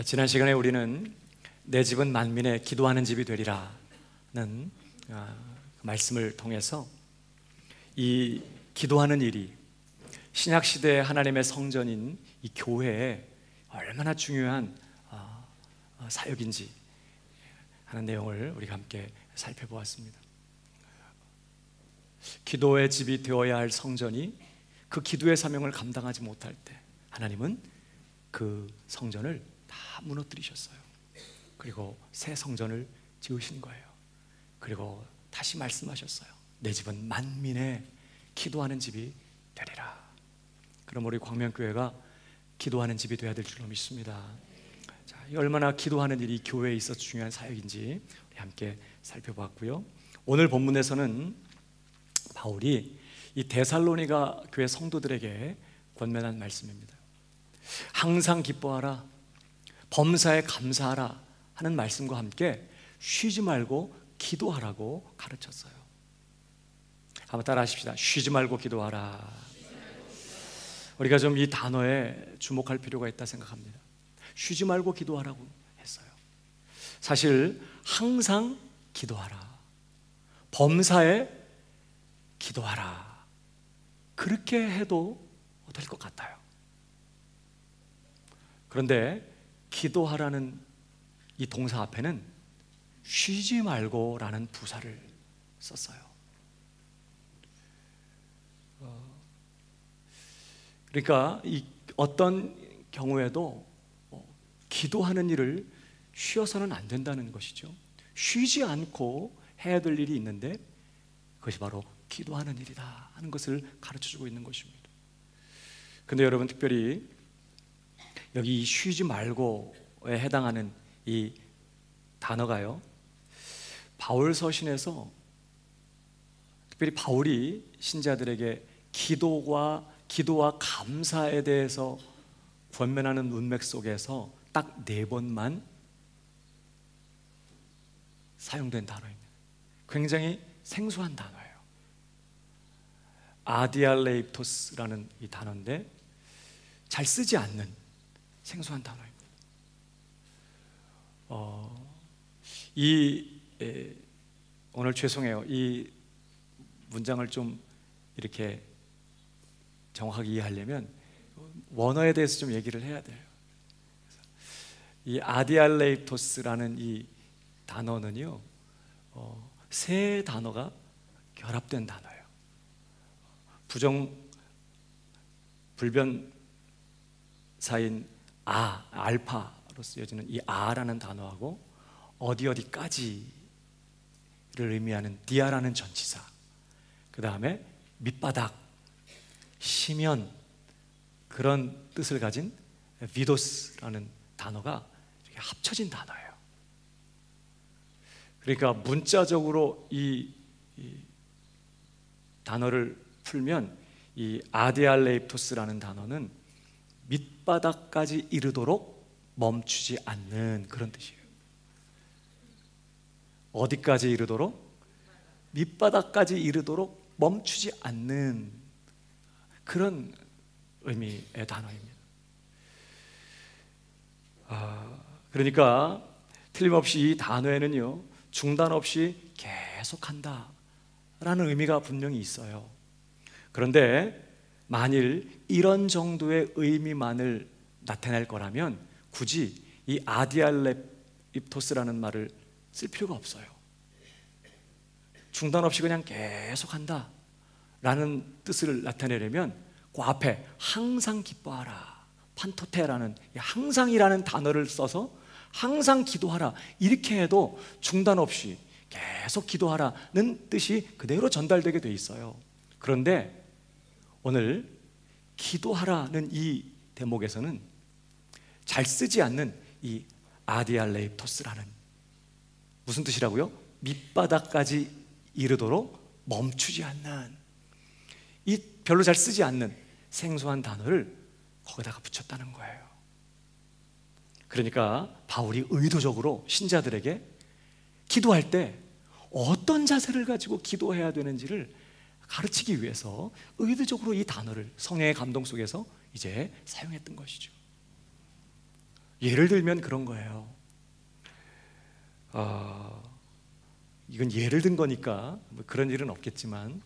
지난 시간에 우리는 내 집은 만민의 기도하는 집이 되리라는 말씀을 통해서 이 기도하는 일이 신약시대 하나님의 성전인 이 교회에 얼마나 중요한 사역인지 하는 내용을 우리가 함께 살펴보았습니다. 기도의 집이 되어야 할 성전이 그 기도의 사명을 감당하지 못할 때 하나님은 그 성전을 다 무너뜨리셨어요. 그리고 새 성전을 지으신 거예요. 그리고 다시 말씀하셨어요. 내 집은 만민의 기도하는 집이 되리라. 그럼 우리 광명교회가 기도하는 집이 되어야 될 줄로 믿습니다. 자, 얼마나 기도하는 일이 교회에 있어 중요한 사역인지 우리 함께 살펴봤고요. 오늘 본문에서는 바울이 이 데살로니가 교회 성도들에게 권면한 말씀입니다. 항상 기뻐하라, 범사에 감사하라 하는 말씀과 함께 쉬지 말고 기도하라고 가르쳤어요. 한번 따라 하십시다. 쉬지 말고 기도하라. 우리가 좀 이 단어에 주목할 필요가 있다 생각합니다. 쉬지 말고 기도하라고 했어요. 사실 항상 기도하라, 범사에 기도하라, 그렇게 해도 될 것 같아요. 그런데 기도하라는 이 동사 앞에는 쉬지 말고 라는 부사를 썼어요. 그러니까 어떤 경우에도 기도하는 일을 쉬어서는 안 된다는 것이죠. 쉬지 않고 해야 될 일이 있는데 그것이 바로 기도하는 일이다 하는 것을 가르쳐주고 있는 것입니다. 근데 여러분, 특별히 여기 쉬지 말고에 해당하는 이 단어가요, 바울 서신에서 특별히 바울이 신자들에게 기도와 감사에 대해서 권면하는 문맥 속에서 딱 4번만 사용된 단어입니다. 굉장히 생소한 단어예요. 아디알레이토스라는 이 단어인데 잘 쓰지 않는 생소한 단어입니다. 오늘 죄송해요. 이 문장을 좀 이렇게 정확하게 이해하려면 원어에 대해서 좀 얘기를 해야 돼요. 이 아디알레이토스라는 이 단어는요, 세 단어가 결합된 단어예요. 불변사인 알파로 쓰여지는 이 아라는 단어하고 어디까지를 의미하는 디아라는 전치사, 그 다음에 밑바닥, 심연, 그런 뜻을 가진 비도스라는 단어가 이렇게 합쳐진 단어예요. 그러니까 문자적으로 이 단어를 풀면 이 아디알레이토스라는 단어는 밑바닥까지 이르도록 멈추지 않는 그런 뜻이에요. 어디까지 이르도록? 밑바닥까지 이르도록 멈추지 않는 그런 의미의 단어입니다. 그러니까 틀림없이 이 단어에는요, 중단 없이 계속한다 라는 의미가 분명히 있어요. 그런데 만일 이런 정도의 의미만을 나타낼 거라면 굳이 이 아디알레이토스라는 말을 쓸 필요가 없어요. 중단 없이 그냥 계속한다 라는 뜻을 나타내려면 그 앞에 항상 기뻐하라, 판토테라는 항상이라는 단어를 써서 항상 기도하라 이렇게 해도 중단 없이 계속 기도하라는 뜻이 그대로 전달되게 돼 있어요. 그런데 오늘 기도하라는 이 대목에서는 잘 쓰지 않는 이 아디알레이토스라는, 무슨 뜻이라고요? 밑바닥까지 이르도록 멈추지 않는, 이 별로 잘 쓰지 않는 생소한 단어를 거기다가 붙였다는 거예요. 그러니까 바울이 의도적으로 신자들에게 기도할 때 어떤 자세를 가지고 기도해야 되는지를 가르치기 위해서 의도적으로 이 단어를 성령의 감동 속에서 이제 사용했던 것이죠. 예를 들면 그런 거예요. 이건 예를 든 거니까 뭐 그런 일은 없겠지만,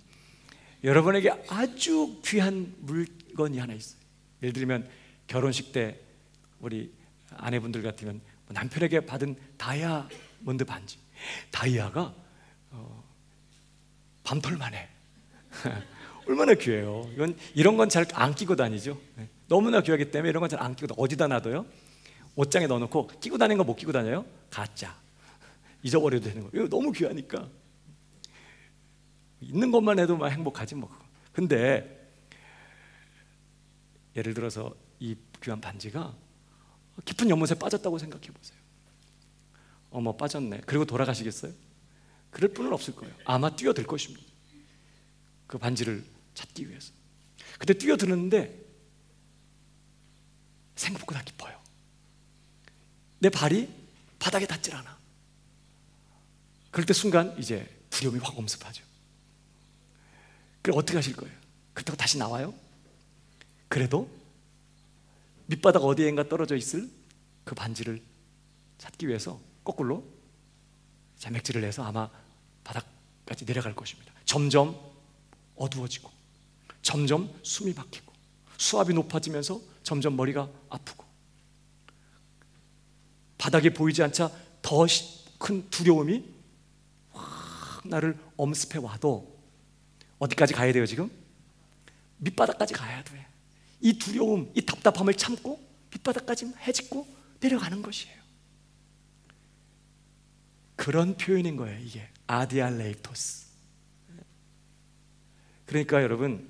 여러분에게 아주 귀한 물건이 하나 있어요. 예를 들면 결혼식 때 우리 아내분들 같으면 남편에게 받은 다이아몬드 반지, 다이아가 밤톨만해. 얼마나 귀해요. 이런 건 잘 안 끼고 다니죠. 너무나 귀하기 때문에 이런 건 잘 안 끼고, 어디다 놔둬요? 옷장에 넣어놓고. 끼고 다니는 거 못 끼고 다녀요? 가짜. 잊어버려도 되는 거예요. 너무 귀하니까. 있는 것만 해도 막 행복하지 뭐. 근데 예를 들어서 이 귀한 반지가 깊은 연못에 빠졌다고 생각해 보세요. 어머, 빠졌네. 그리고 돌아가시겠어요? 그럴 분은 없을 거예요. 아마 뛰어들 것입니다. 그 반지를 찾기 위해서. 그때 뛰어드는데 생각보다 깊어요. 내 발이 바닥에 닿질 않아. 그럴 때 순간 이제 두려움이 확 엄습하죠. 그럼 어떻게 하실 거예요? 그렇다고 다시 나와요? 그래도 밑바닥 어디엔가 떨어져 있을 그 반지를 찾기 위해서 거꾸로 자맥질을 해서 아마 바닥까지 내려갈 것입니다. 점점 어두워지고, 점점 숨이 막히고, 수압이 높아지면서 점점 머리가 아프고, 바닥이 보이지 않자 더 큰 두려움이 확 나를 엄습해 와도 어디까지 가야 돼요 지금? 밑바닥까지 가야 돼. 이 두려움, 이 답답함을 참고 밑바닥까지 헤집고 내려가는 것이에요. 그런 표현인 거예요, 이게. 아디알레이토스. 그러니까 여러분,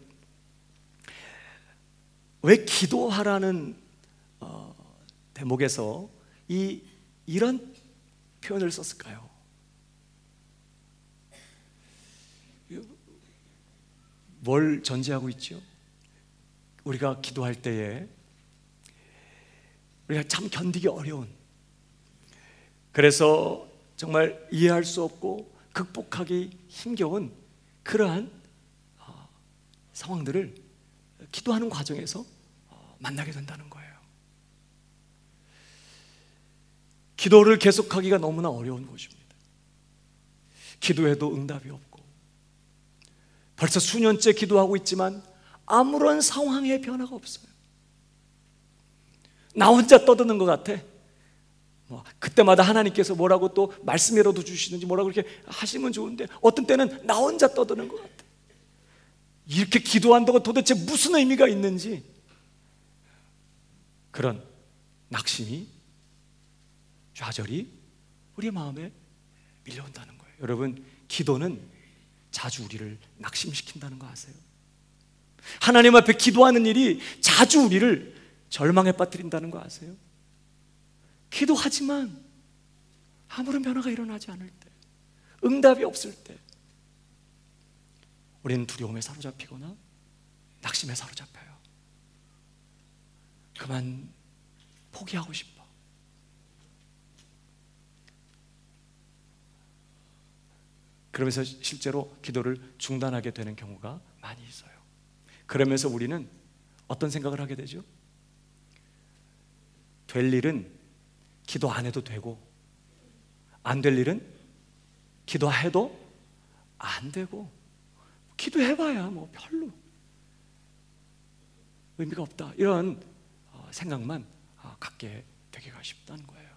왜 기도하라는 대목에서 이런 표현을 썼을까요? 뭘 전제하고 있죠? 우리가 기도할 때에 우리가 참 견디기 어려운, 그래서 정말 이해할 수 없고 극복하기 힘겨운 그러한 상황들을 기도하는 과정에서 만나게 된다는 거예요. 기도를 계속하기가 너무나 어려운 것입니다. 기도해도 응답이 없고, 벌써 수년째 기도하고 있지만 아무런 상황에 변화가 없어요. 나 혼자 떠드는 것 같아. 그때마다 하나님께서 뭐라고 또 말씀이라도 주시든지 뭐라고 이렇게 하시면 좋은데, 어떤 때는 나 혼자 떠드는 것 같아. 이렇게 기도한다고 도대체 무슨 의미가 있는지, 그런 낙심이, 좌절이 우리 마음에 밀려온다는 거예요. 여러분, 기도는 자주 우리를 낙심시킨다는 거 아세요? 하나님 앞에 기도하는 일이 자주 우리를 절망에 빠뜨린다는 거 아세요? 기도하지만 아무런 변화가 일어나지 않을 때, 응답이 없을 때 우리는 두려움에 사로잡히거나 낙심에 사로잡혀요. 그만 포기하고 싶어. 그러면서 실제로 기도를 중단하게 되는 경우가 많이 있어요. 그러면서 우리는 어떤 생각을 하게 되죠? 될 일은 기도 안 해도 되고, 안 될 일은 기도해도 안 되고, 기도해봐야 뭐 별로 의미가 없다, 이런 생각만 갖게 되기가 쉽다는 거예요.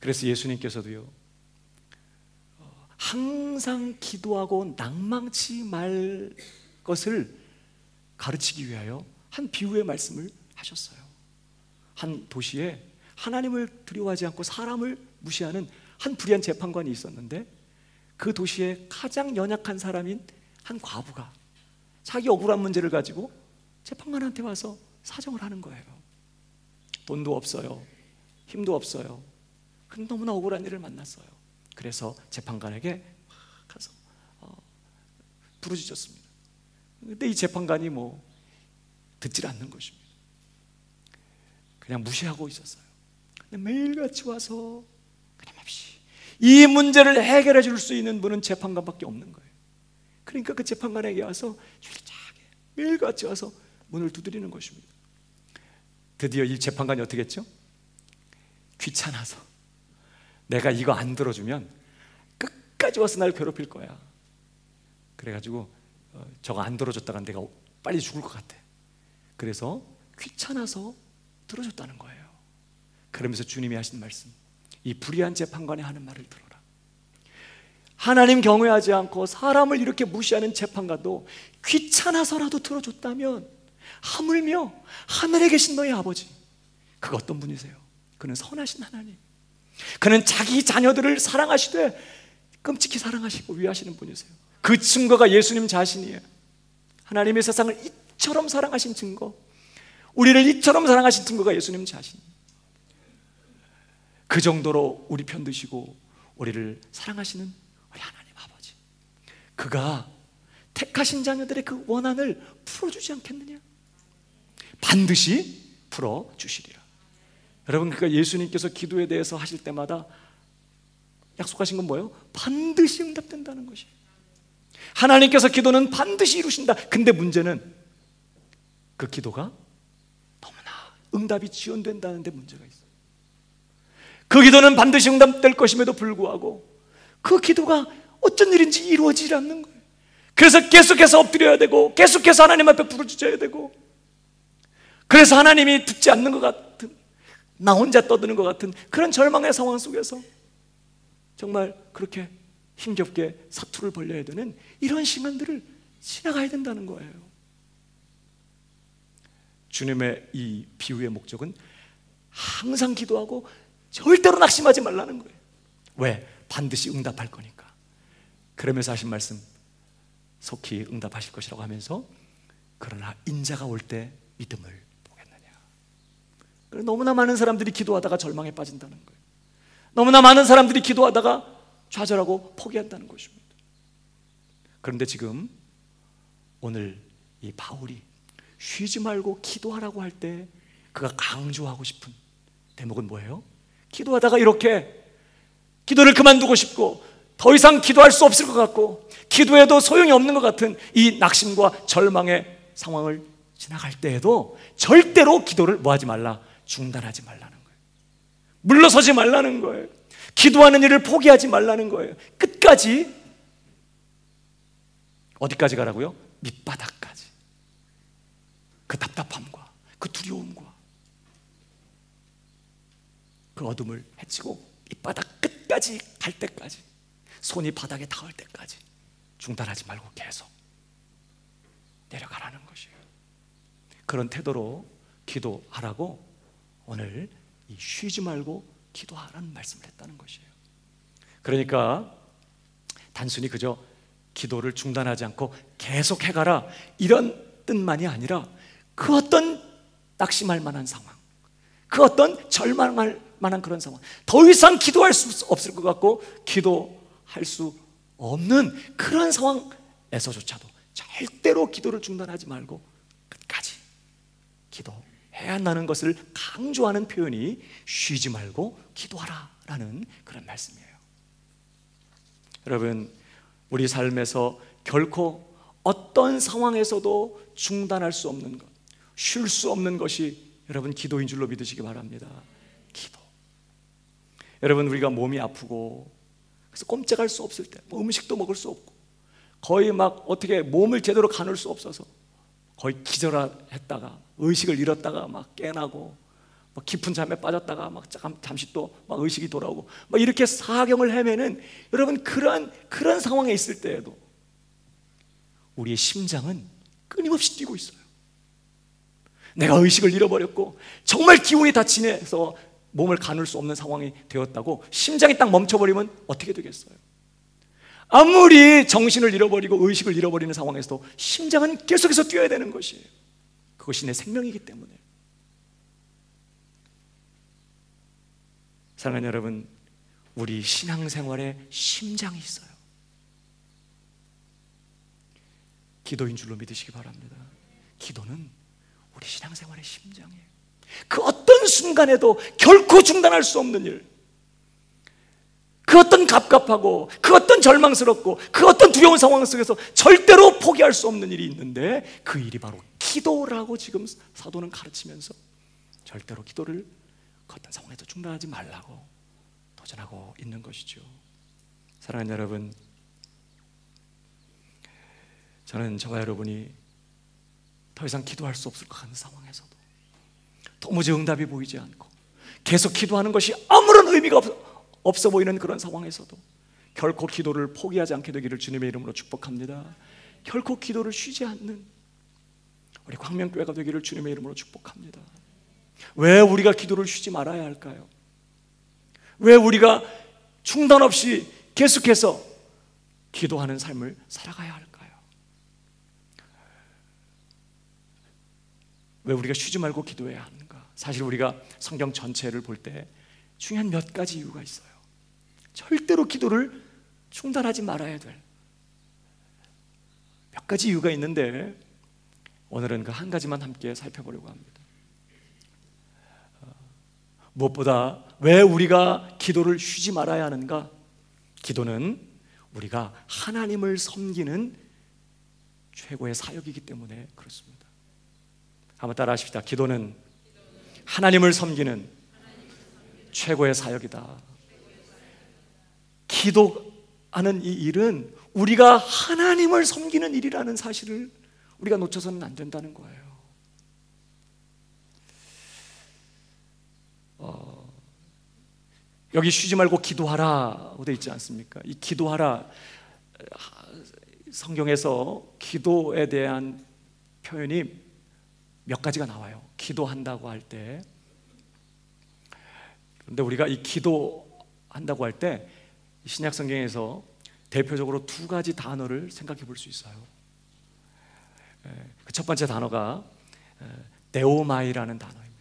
그래서 예수님께서도요, 항상 기도하고 낭망치 말 것을 가르치기 위하여 한 비유의 말씀을 하셨어요. 한 도시에 하나님을 두려워하지 않고 사람을 무시하는 한 불의한 재판관이 있었는데, 그 도시에 가장 연약한 사람인 한 과부가 자기 억울한 문제를 가지고 재판관한테 와서 사정을 하는 거예요. 돈도 없어요, 힘도 없어요. 근데 너무나 억울한 일을 만났어요. 그래서 재판관에게 가서 부르짖었습니다. 근데 이 재판관이 뭐 듣질 않는 것입니다. 그냥 무시하고 있었어요. 근데 매일같이 와서 끊임없이 이 문제를 해결해 줄 수 있는 분은 재판관밖에 없는 거예요. 그러니까 그 재판관에게 와서 줄차게 매일같이 와서 문을 두드리는 것입니다. 드디어 이 재판관이 어떻게 했죠? 귀찮아서, 내가 이거 안 들어주면 끝까지 와서 날 괴롭힐 거야. 그래가지고 저거 안 들어줬다가 내가 빨리 죽을 것 같아. 그래서 귀찮아서 들어줬다는 거예요. 그러면서 주님이 하신 말씀, 이 불의한 재판관이 하는 말을 들어라. 하나님 경외하지 않고 사람을 이렇게 무시하는 재판관도 귀찮아서라도 들어줬다면, 하물며 하늘에 계신 너희 아버지, 그가 어떤 분이세요? 그는 선하신 하나님, 그는 자기 자녀들을 사랑하시되 끔찍히 사랑하시고 위하시는 분이세요. 그 증거가 예수님 자신이에요. 하나님의 세상을 이처럼 사랑하신 증거, 우리를 이처럼 사랑하신 증거가 예수님 자신이에요. 그 정도로 우리 편 드시고 우리를 사랑하시는 우리 하나님 아버지, 그가 택하신 자녀들의 그 원한을 풀어주지 않겠느냐? 반드시 풀어주시리라. 여러분, 그러니까 예수님께서 기도에 대해서 하실 때마다 약속하신 건 뭐예요? 반드시 응답된다는 것이에요. 하나님께서 기도는 반드시 이루신다. 근데 문제는 그 기도가 너무나 응답이 지연된다는 데 문제가 있어요. 그 기도는 반드시 응답될 것임에도 불구하고 그 기도가 어쩐 일인지 이루어지지 않는 거예요. 그래서 계속해서 엎드려야 되고, 계속해서 하나님 앞에 부르짖어야 되고, 그래서 하나님이 듣지 않는 것 같은, 나 혼자 떠드는 것 같은 그런 절망의 상황 속에서 정말 그렇게 힘겹게 사투를 벌려야 되는 이런 시간들을 지나가야 된다는 거예요. 주님의 이 비유의 목적은 항상 기도하고 절대로 낙심하지 말라는 거예요. 왜? 반드시 응답할 거니까. 그러면서 하신 말씀, 속히 응답하실 것이라고 하면서, 그러나 인자가 올 때 믿음을 보겠느냐. 너무나 많은 사람들이 기도하다가 절망에 빠진다는 거예요. 너무나 많은 사람들이 기도하다가 좌절하고 포기한다는 것입니다. 그런데 지금 오늘 이 바울이 쉬지 말고 기도하라고 할 때 그가 강조하고 싶은 대목은 뭐예요? 기도하다가 이렇게 기도를 그만두고 싶고 더 이상 기도할 수 없을 것 같고 기도해도 소용이 없는 것 같은 이 낙심과 절망의 상황을 지나갈 때에도 절대로 기도를 뭐하지 말라? 중단하지 말라는 거예요. 물러서지 말라는 거예요. 기도하는 일을 포기하지 말라는 거예요. 끝까지. 어디까지 가라고요? 밑바닥까지. 그 답답함과 그 두려움과 그 어둠을 헤치고 밑바닥 끝까지 갈 때까지, 손이 바닥에 닿을 때까지 중단하지 말고 계속 내려가라는 것이에요. 그런 태도로 기도하라고 오늘 이 쉬지 말고 기도하라는 말씀을 했다는 것이에요. 그러니까 단순히 그저 기도를 중단하지 않고 계속 해가라 이런 뜻만이 아니라, 그 어떤 낙심할 만한 상황, 그 어떤 절망할 만한 그런 상황, 더 이상 기도할 수 없을 것 같고 기도할 수 없는 그런 상황에서조차도 절대로 기도를 중단하지 말고 끝까지 기도해야 한다는 것을 강조하는 표현이 쉬지 말고 기도하라 라는 그런 말씀이에요. 여러분, 우리 삶에서 결코 어떤 상황에서도 중단할 수 없는 것, 쉴 수 없는 것이 여러분 기도인 줄로 믿으시기 바랍니다. 기도. 여러분, 우리가 몸이 아프고 그래서 꼼짝할 수 없을 때, 음식도 먹을 수 없고 거의 막 어떻게 몸을 제대로 가눌 수 없어서 거의 기절했다가 의식을 잃었다가 막 깨나고 막 깊은 잠에 빠졌다가 막 잠시 또 막 의식이 돌아오고 막 이렇게 사경을 헤매는 여러분 그런 상황에 있을 때에도 우리의 심장은 끊임없이 뛰고 있어요. 내가 의식을 잃어버렸고 정말 기운이 다 진해서 몸을 가눌 수 없는 상황이 되었다고 심장이 딱 멈춰버리면 어떻게 되겠어요? 아무리 정신을 잃어버리고 의식을 잃어버리는 상황에서도 심장은 계속해서 뛰어야 되는 것이에요. 그것이 내 생명이기 때문에. 사랑하는 여러분, 우리 신앙생활에 심장이 있어요. 기도인 줄로 믿으시기 바랍니다. 기도는 우리 신앙생활의 심장이에요. 그 어떤 순간에도 결코 중단할 수 없는 일, 그 어떤 갑갑하고 그 어떤 절망스럽고 그 어떤 두려운 상황 속에서 절대로 포기할 수 없는 일이 있는데 그 일이 바로 기도라고 지금 사도는 가르치면서 절대로 기도를 그 어떤 상황에서 중단하지 말라고 도전하고 있는 것이죠. 사랑하는 여러분, 저는 저와 여러분이 더 이상 기도할 수 없을 것 같은 상황에서도, 도무지 응답이 보이지 않고 계속 기도하는 것이 아무런 의미가 없어 보이는 그런 상황에서도 결코 기도를 포기하지 않게 되기를 주님의 이름으로 축복합니다. 결코 기도를 쉬지 않는 우리 광명교회가 되기를 주님의 이름으로 축복합니다. 왜 우리가 기도를 쉬지 말아야 할까요? 왜 우리가 중단 없이 계속해서 기도하는 삶을 살아가야 할까요? 왜 우리가 쉬지 말고 기도해야 하는가? 사실 우리가 성경 전체를 볼 때 중요한 몇 가지 이유가 있어요. 절대로 기도를 중단하지 말아야 될 몇 가지 이유가 있는데, 오늘은 그 한 가지만 함께 살펴보려고 합니다. 무엇보다 왜 우리가 기도를 쉬지 말아야 하는가? 기도는 우리가 하나님을 섬기는 최고의 사역이기 때문에 그렇습니다. 한번 따라 하십시다. 기도는 하나님을 섬기는 최고의 사역이다. 기도하는 이 일은 우리가 하나님을 섬기는 일이라는 사실을 우리가 놓쳐서는 안 된다는 거예요. 여기 쉬지 말고 기도하라고 되어 있지 않습니까? 이 기도하라, 성경에서 기도에 대한 표현이 몇 가지가 나와요. 기도한다고 할 때. 그런데 우리가 이 기도한다고 할 때 신약 성경에서 대표적으로 두 가지 단어를 생각해 볼 수 있어요. 그 첫 번째 단어가 데오마이라는 단어입니다.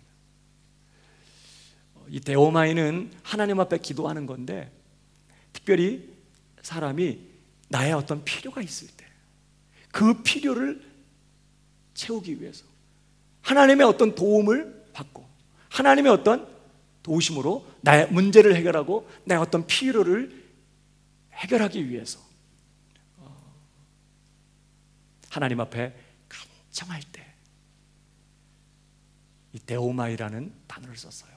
이 데오마이는 하나님 앞에 기도하는 건데, 특별히 사람이 나의 어떤 필요가 있을 때 그 필요를 채우기 위해서 하나님의 어떤 도움을 받고 하나님의 어떤 도우심으로 나의 문제를 해결하고 나의 어떤 필요를 해결하기 위해서 하나님 앞에 간청할 때 이 데오마이라는 단어를 썼어요.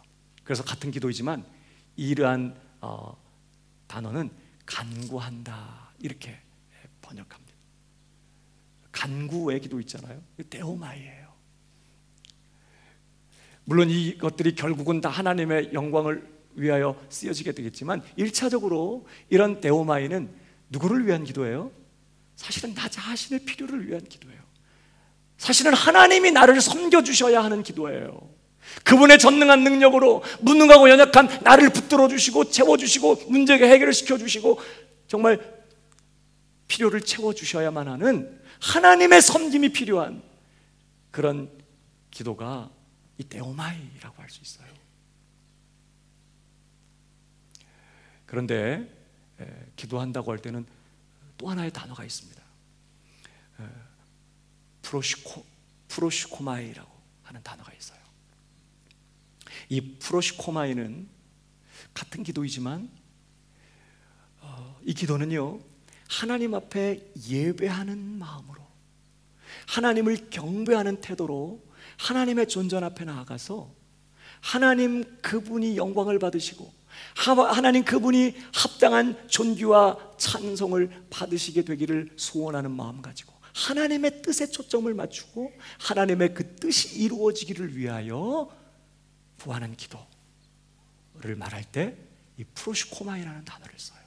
그래서 같은 기도이지만 이러한 단어는 간구한다 이렇게 번역합니다. 간구의 기도 있잖아요. 데오마이예요. 물론 이것들이 결국은 다 하나님의 영광을 위하여 쓰여지게 되겠지만 1차적으로 이런 데오마이는 누구를 위한 기도예요? 사실은 나 자신의 필요를 위한 기도예요. 사실은 하나님이 나를 섬겨주셔야 하는 기도예요. 그분의 전능한 능력으로 무능하고 연약한 나를 붙들어 주시고 채워주시고 문제 해결을 시켜주시고 정말 필요를 채워주셔야만 하는 하나님의 섬김이 필요한 그런 기도가 이 데오마이라고 할 수 있어요. 그런데 기도한다고 할 때는 또 하나의 단어가 있습니다. 프로시코마이라고 하는 단어가 있어요. 이 프로시코마이는 같은 기도이지만 이 기도는요, 하나님 앞에 예배하는 마음으로, 하나님을 경배하는 태도로 하나님의 존전 앞에 나아가서 하나님 그분이 영광을 받으시고 하나님 그분이 합당한 존귀와 찬송을 받으시게 되기를 소원하는 마음 가지고 하나님의 뜻에 초점을 맞추고 하나님의 그 뜻이 이루어지기를 위하여 구하는 기도를 말할 때 이 프로시코마이라는 단어를 써요.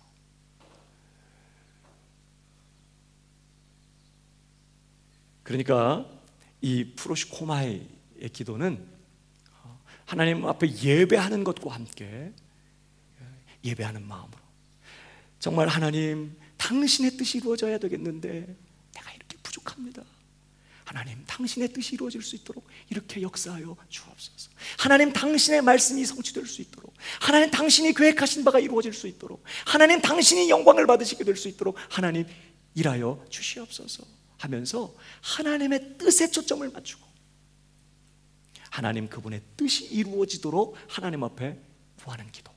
그러니까 이 프로시코마이의 기도는 하나님 앞에 예배하는 것과 함께 예배하는 마음으로 정말 하나님 당신의 뜻이 이루어져야 되겠는데 내가 이렇게 부족합니다. 하나님 당신의 뜻이 이루어질 수 있도록 이렇게 역사하여 주옵소서. 하나님 당신의 말씀이 성취될 수 있도록, 하나님 당신이 계획하신 바가 이루어질 수 있도록, 하나님 당신이 영광을 받으시게 될 수 있도록 하나님 일하여 주시옵소서 하면서 하나님의 뜻에 초점을 맞추고 하나님 그분의 뜻이 이루어지도록 하나님 앞에 구하는 기도,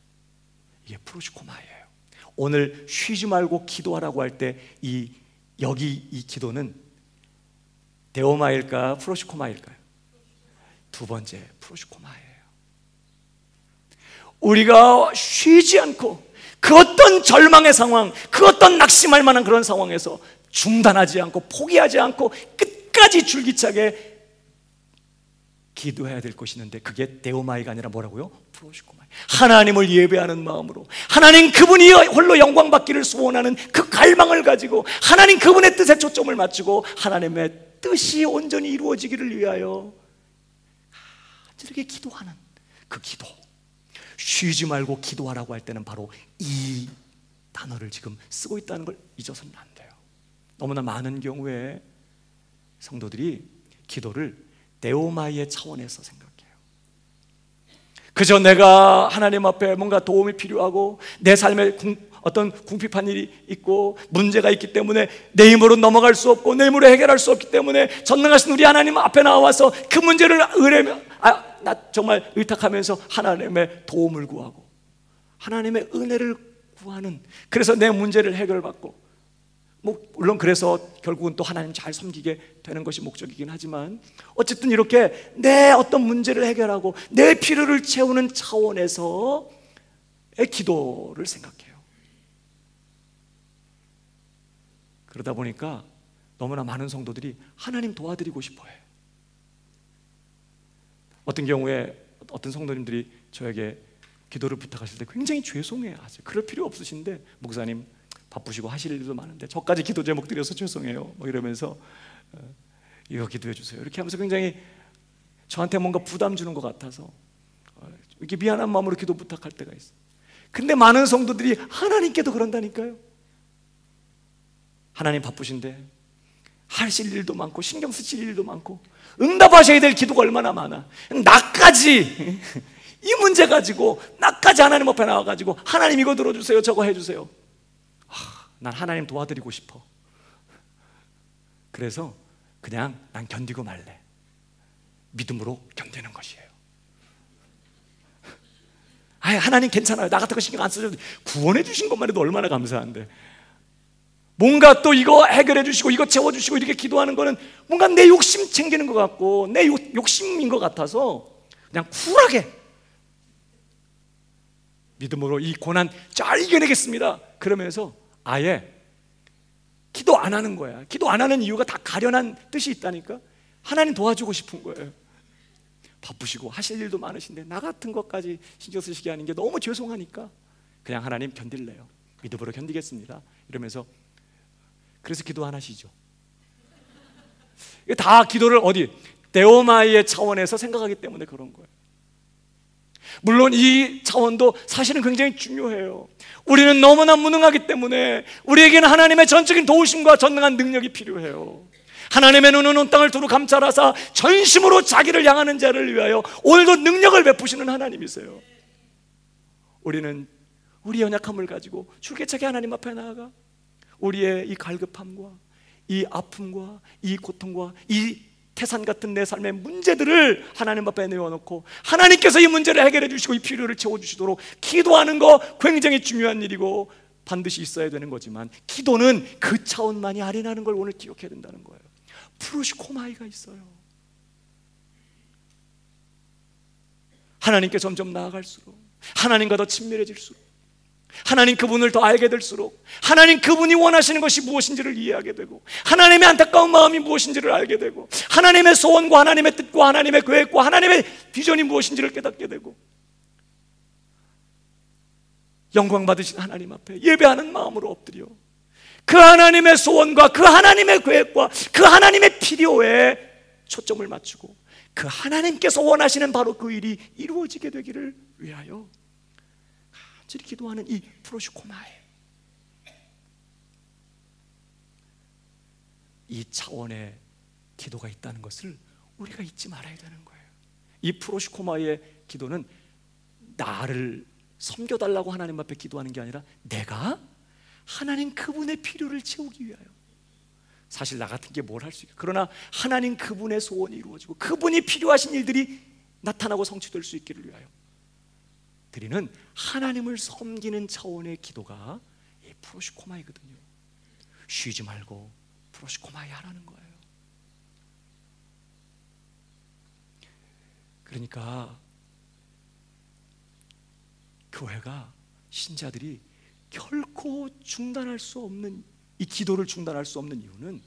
이게 프로시코마예요. 오늘 쉬지 말고 기도하라고 할 때 여기 이 기도는 데오마일까 프로시코마일까요? 두 번째, 프로시코마예요. 우리가 쉬지 않고 그 어떤 절망의 상황, 그 어떤 낙심할 만한 그런 상황에서 중단하지 않고 포기하지 않고 끝까지 줄기차게 기도해야 될 것이 있는데, 그게 데오마이가 아니라 뭐라고요? 프로시코마이. 하나님을 예배하는 마음으로, 하나님 그분이 홀로 영광 받기를 소원하는 그 갈망을 가지고 하나님 그분의 뜻에 초점을 맞추고 하나님의 뜻이 온전히 이루어지기를 위하여 이렇게 기도하는 그 기도. 쉬지 말고 기도하라고 할 때는 바로 이 단어를 지금 쓰고 있다는 걸 잊어서는 안 돼요. 너무나 많은 경우에 성도들이 기도를 데오마이의 차원에서 생각해요. 그저 내가 하나님 앞에 뭔가 도움이 필요하고 내 삶에 어떤 궁핍한 일이 있고 문제가 있기 때문에 내 힘으로 넘어갈 수 없고 내 힘으로 해결할 수 없기 때문에 전능하신 우리 하나님 앞에 나와서 그 문제를 나 정말 의탁하면서 하나님의 도움을 구하고 하나님의 은혜를 구하는, 그래서 내 문제를 해결받고, 물론 그래서 결국은 또 하나님 잘 섬기게 되는 것이 목적이긴 하지만, 어쨌든 이렇게 내 어떤 문제를 해결하고 내 필요를 채우는 차원에서의 기도를 생각해요. 그러다 보니까 너무나 많은 성도들이 하나님 도와드리고 싶어해. 어떤 경우에 어떤 성도님들이 저에게 기도를 부탁하실 때 굉장히 죄송해 하죠. 그럴 필요 없으신데, 목사님 바쁘시고 하실 일도 많은데 저까지 기도 제목 드려서 죄송해요 이러면서 이거 기도해 주세요 이렇게 하면서 굉장히 저한테 뭔가 부담 주는 것 같아서 이렇게 미안한 마음으로 기도 부탁할 때가 있어요. 근데 많은 성도들이 하나님께도 그런다니까요. 하나님 바쁘신데 하실 일도 많고 신경 쓰실 일도 많고 응답하셔야 될 기도가 얼마나 많아. 나까지 이 문제 가지고 나까지 하나님 앞에 나와가지고 하나님 이거 들어주세요 저거 해주세요. 난 하나님 도와드리고 싶어. 그래서 그냥 난 견디고 말래. 믿음으로 견디는 것이에요. 하나님 괜찮아요. 나 같은 거 신경 안 써줘도 구원해 주신 것만 해도 얼마나 감사한데, 뭔가 또 이거 해결해 주시고 이거 채워주시고 이렇게 기도하는 거는 뭔가 내 욕심 챙기는 것 같고 내 욕심인 것 같아서 그냥 쿨하게 믿음으로 이 고난 잘 이겨내겠습니다 그러면서 아예 기도 안 하는 거야. 기도 안 하는 이유가 다 가련한 뜻이 있다니까. 하나님 도와주고 싶은 거예요. 바쁘시고 하실 일도 많으신데 나 같은 것까지 신경 쓰시게 하는 게 너무 죄송하니까 그냥 하나님 견딜래요. 믿음으로 견디겠습니다 이러면서, 그래서 기도 안 하시죠. 다 기도를 어디 데오마이의 차원에서 생각하기 때문에 그런 거예요. 물론 이 차원도 사실은 굉장히 중요해요. 우리는 너무나 무능하기 때문에 우리에게는 하나님의 전적인 도우심과 전능한 능력이 필요해요. 하나님의 눈은 온 땅을 두루 감찰하사 전심으로 자기를 향하는 자를 위하여 오늘도 능력을 베푸시는 하나님이세요. 우리는 우리 연약함을 가지고 줄기차게 하나님 앞에 나아가 우리의 이 갈급함과 이 아픔과 이 고통과 이 태산 같은 내 삶의 문제들을 하나님 앞에 내어놓고 하나님께서 이 문제를 해결해 주시고 이 필요를 채워주시도록 기도하는 거 굉장히 중요한 일이고 반드시 있어야 되는 거지만, 기도는 그 차원만이 아니라는 걸 오늘 기억해야 된다는 거예요. 프로시코마이가 있어요. 하나님께 점점 나아갈수록, 하나님과 더 친밀해질수록, 하나님 그분을 더 알게 될수록 하나님 그분이 원하시는 것이 무엇인지를 이해하게 되고 하나님의 안타까운 마음이 무엇인지를 알게 되고 하나님의 소원과 하나님의 뜻과 하나님의 계획과 하나님의 비전이 무엇인지를 깨닫게 되고 영광 받으신 하나님 앞에 예배하는 마음으로 엎드려 그 하나님의 소원과 그 하나님의 계획과 그 하나님의 필요에 초점을 맞추고 그 하나님께서 원하시는 바로 그 일이 이루어지게 되기를 위하여 간절히 기도하는 이 프로시코마에, 이 차원의 기도가 있다는 것을 우리가 잊지 말아야 되는 거예요. 이 프로시코마의 기도는 나를 섬겨달라고 하나님 앞에 기도하는 게 아니라 내가 하나님 그분의 필요를 채우기 위하여. 사실 나 같은 게 뭘 할 수 있겠어요. 그러나 하나님 그분의 소원이 이루어지고 그분이 필요하신 일들이 나타나고 성취될 수 있기를 위하여 드리는 하나님을 섬기는 차원의 기도가 이 프로시코마이거든요. 쉬지 말고 프로시코마이 하라는 거예요. 그러니까 교회가, 신자들이 결코 중단할 수 없는, 이 기도를 중단할 수 없는 이유는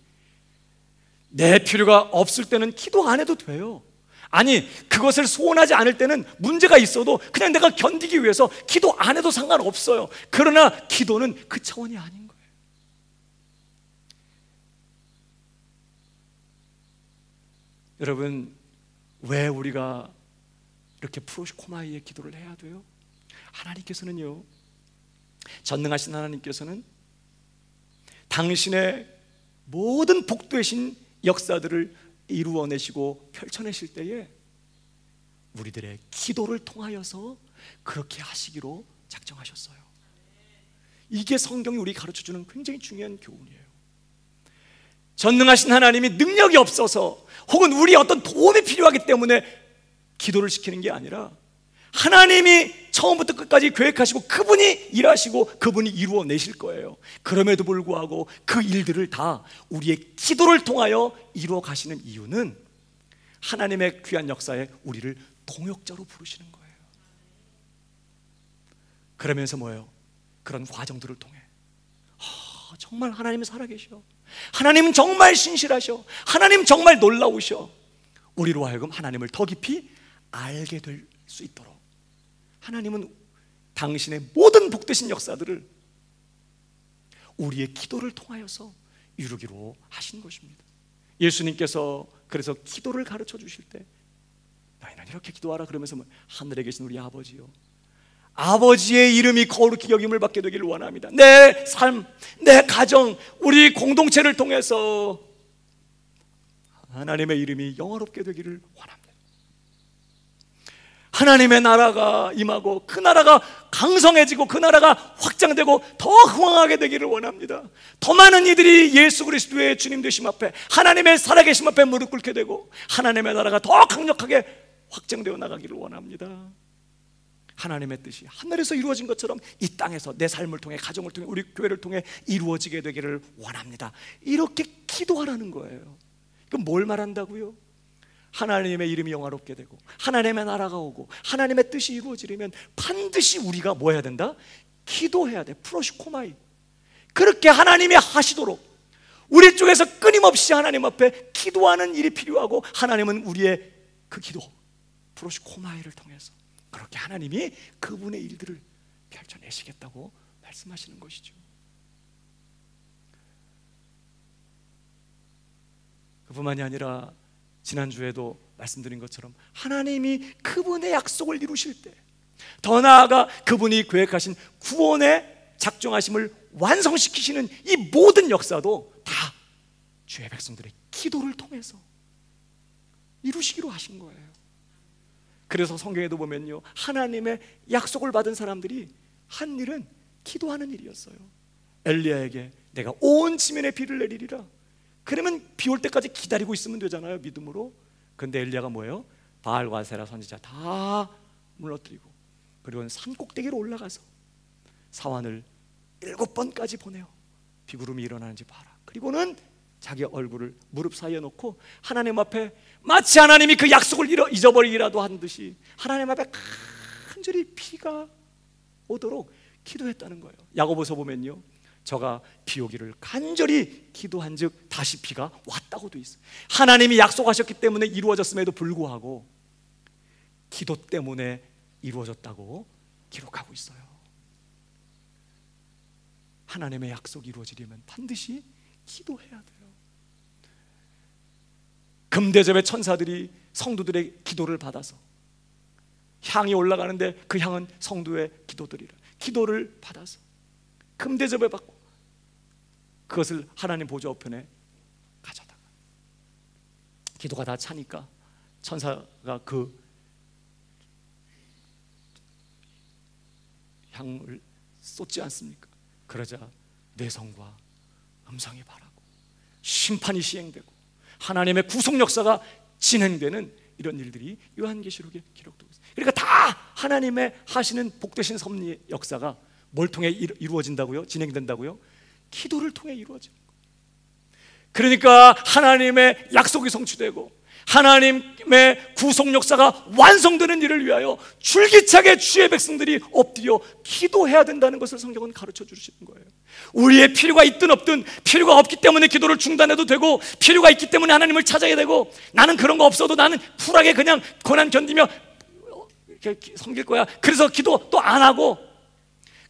내 필요가 없을 때는 기도 안 해도 돼요. 아니, 그것을 소원하지 않을 때는 문제가 있어도 그냥 내가 견디기 위해서 기도 안 해도 상관없어요. 그러나 기도는 그 차원이 아닌 거예요. 여러분, 왜 우리가 이렇게 프로시코마이의 기도를 해야 돼요? 하나님께서는요, 전능하신 하나님께서는 당신의 모든 복되신 역사들을 이루어내시고 펼쳐내실 때에 우리들의 기도를 통하여서 그렇게 하시기로 작정하셨어요. 이게 성경이 우리 가르쳐주는 굉장히 중요한 교훈이에요. 전능하신 하나님이 능력이 없어서 혹은 우리의 어떤 도움이 필요하기 때문에 기도를 시키는 게 아니라 하나님이 처음부터 끝까지 계획하시고 그분이 일하시고 그분이 이루어내실 거예요. 그럼에도 불구하고 그 일들을 다 우리의 기도를 통하여 이루어 가시는 이유는 하나님의 귀한 역사에 우리를 동역자로 부르시는 거예요. 그러면서 뭐예요? 그런 과정들을 통해 정말 하나님은 살아계셔, 하나님은 정말 신실하셔, 하나님 정말 놀라우셔, 우리로 하여금 하나님을 더 깊이 알게 될 수 있도록 하나님은 당신의 모든 복되신 역사들을 우리의 기도를 통하여서 이루기로 하신 것입니다. 예수님께서 그래서 기도를 가르쳐 주실 때 너희는 이렇게 기도하라 그러면서 하늘에 계신 우리 아버지요, 아버지의 이름이 거룩히 여김을 받게 되기를 원합니다. 내 삶, 내 가정, 우리 공동체를 통해서 하나님의 이름이 영화롭게 되기를 원합니다. 하나님의 나라가 임하고 그 나라가 강성해지고 그 나라가 확장되고 더 흥왕하게 되기를 원합니다. 더 많은 이들이 예수 그리스도의 주님 되심 앞에, 하나님의 살아계심 앞에 무릎 꿇게 되고 하나님의 나라가 더 강력하게 확장되어 나가기를 원합니다. 하나님의 뜻이 하늘에서 이루어진 것처럼 이 땅에서 내 삶을 통해, 가정을 통해, 우리 교회를 통해 이루어지게 되기를 원합니다. 이렇게 기도하라는 거예요. 그럼 뭘 말한다고요? 하나님의 이름이 영화롭게 되고 하나님의 나라가 오고 하나님의 뜻이 이루어지려면 반드시 우리가 뭐 해야 된다? 기도해야 돼. 프로시코마이. 그렇게 하나님이 하시도록 우리 쪽에서 끊임없이 하나님 앞에 기도하는 일이 필요하고, 하나님은 우리의 그 기도 프로시코마이를 통해서 그렇게 하나님이 그분의 일들을 펼쳐내시겠다고 말씀하시는 것이죠. 그뿐만이 아니라 지난주에도 말씀드린 것처럼 하나님이 그분의 약속을 이루실 때, 더 나아가 그분이 계획하신 구원의 작정하심을 완성시키시는 이 모든 역사도 다 주의 백성들의 기도를 통해서 이루시기로 하신 거예요. 그래서 성경에도 보면요, 하나님의 약속을 받은 사람들이 한 일은 기도하는 일이었어요. 엘리야에게 내가 온 지면에 비를 내리리라. 그러면 비 올 때까지 기다리고 있으면 되잖아요, 믿음으로. 근데 엘리야가 뭐예요? 바알과 아세라 선지자 다 물러뜨리고, 그리고 산 꼭대기로 올라가서 사환을 7번까지 보내요. 비구름이 일어나는지 봐라. 그리고는 자기 얼굴을 무릎 사이에 놓고 하나님 앞에 마치 하나님이 그 약속을 잊어버리기라도 한 듯이 하나님 앞에 간절히 비가 오도록 기도했다는 거예요. 야고보서 보면요, 저가 비 오기를 간절히 기도한즉 다시 비가 왔다고 돼 있어요. 하나님이 약속하셨기 때문에 이루어졌음에도 불구하고 기도 때문에 이루어졌다고 기록하고 있어요. 하나님의 약속이 이루어지려면 반드시 기도해야 돼요. 금대접의 천사들이 성도들의 기도를 받아서 향이 올라가는데 그 향은 성도의 기도들이라. 기도를 받아서 금대접을 받고 그것을 하나님 보좌 우편에 가져다가 기도가 다 차니까 천사가 그 향을 쏟지 않습니까? 그러자 뇌성과 음성이 바라고 심판이 시행되고 하나님의 구속 역사가 진행되는 이런 일들이 요한계시록에 기록되고 있어요. 그러니까 다 하나님의 하시는 복되신 섭리의 역사가 뭘 통해 이루어진다고요? 진행된다고요? 기도를 통해 이루어지는 거예요. 그러니까 하나님의 약속이 성취되고 하나님의 구속 역사가 완성되는 일을 위하여 줄기차게 주의 백성들이 엎드려 기도해야 된다는 것을 성경은 가르쳐 주시는 거예요. 우리의 필요가 있든 없든, 필요가 없기 때문에 기도를 중단해도 되고, 필요가 있기 때문에 하나님을 찾아야 되고, 나는 그런 거 없어도 나는 쿨하게 그냥 고난 견디며 이렇게 섬길 거야, 그래서 기도 또 안 하고,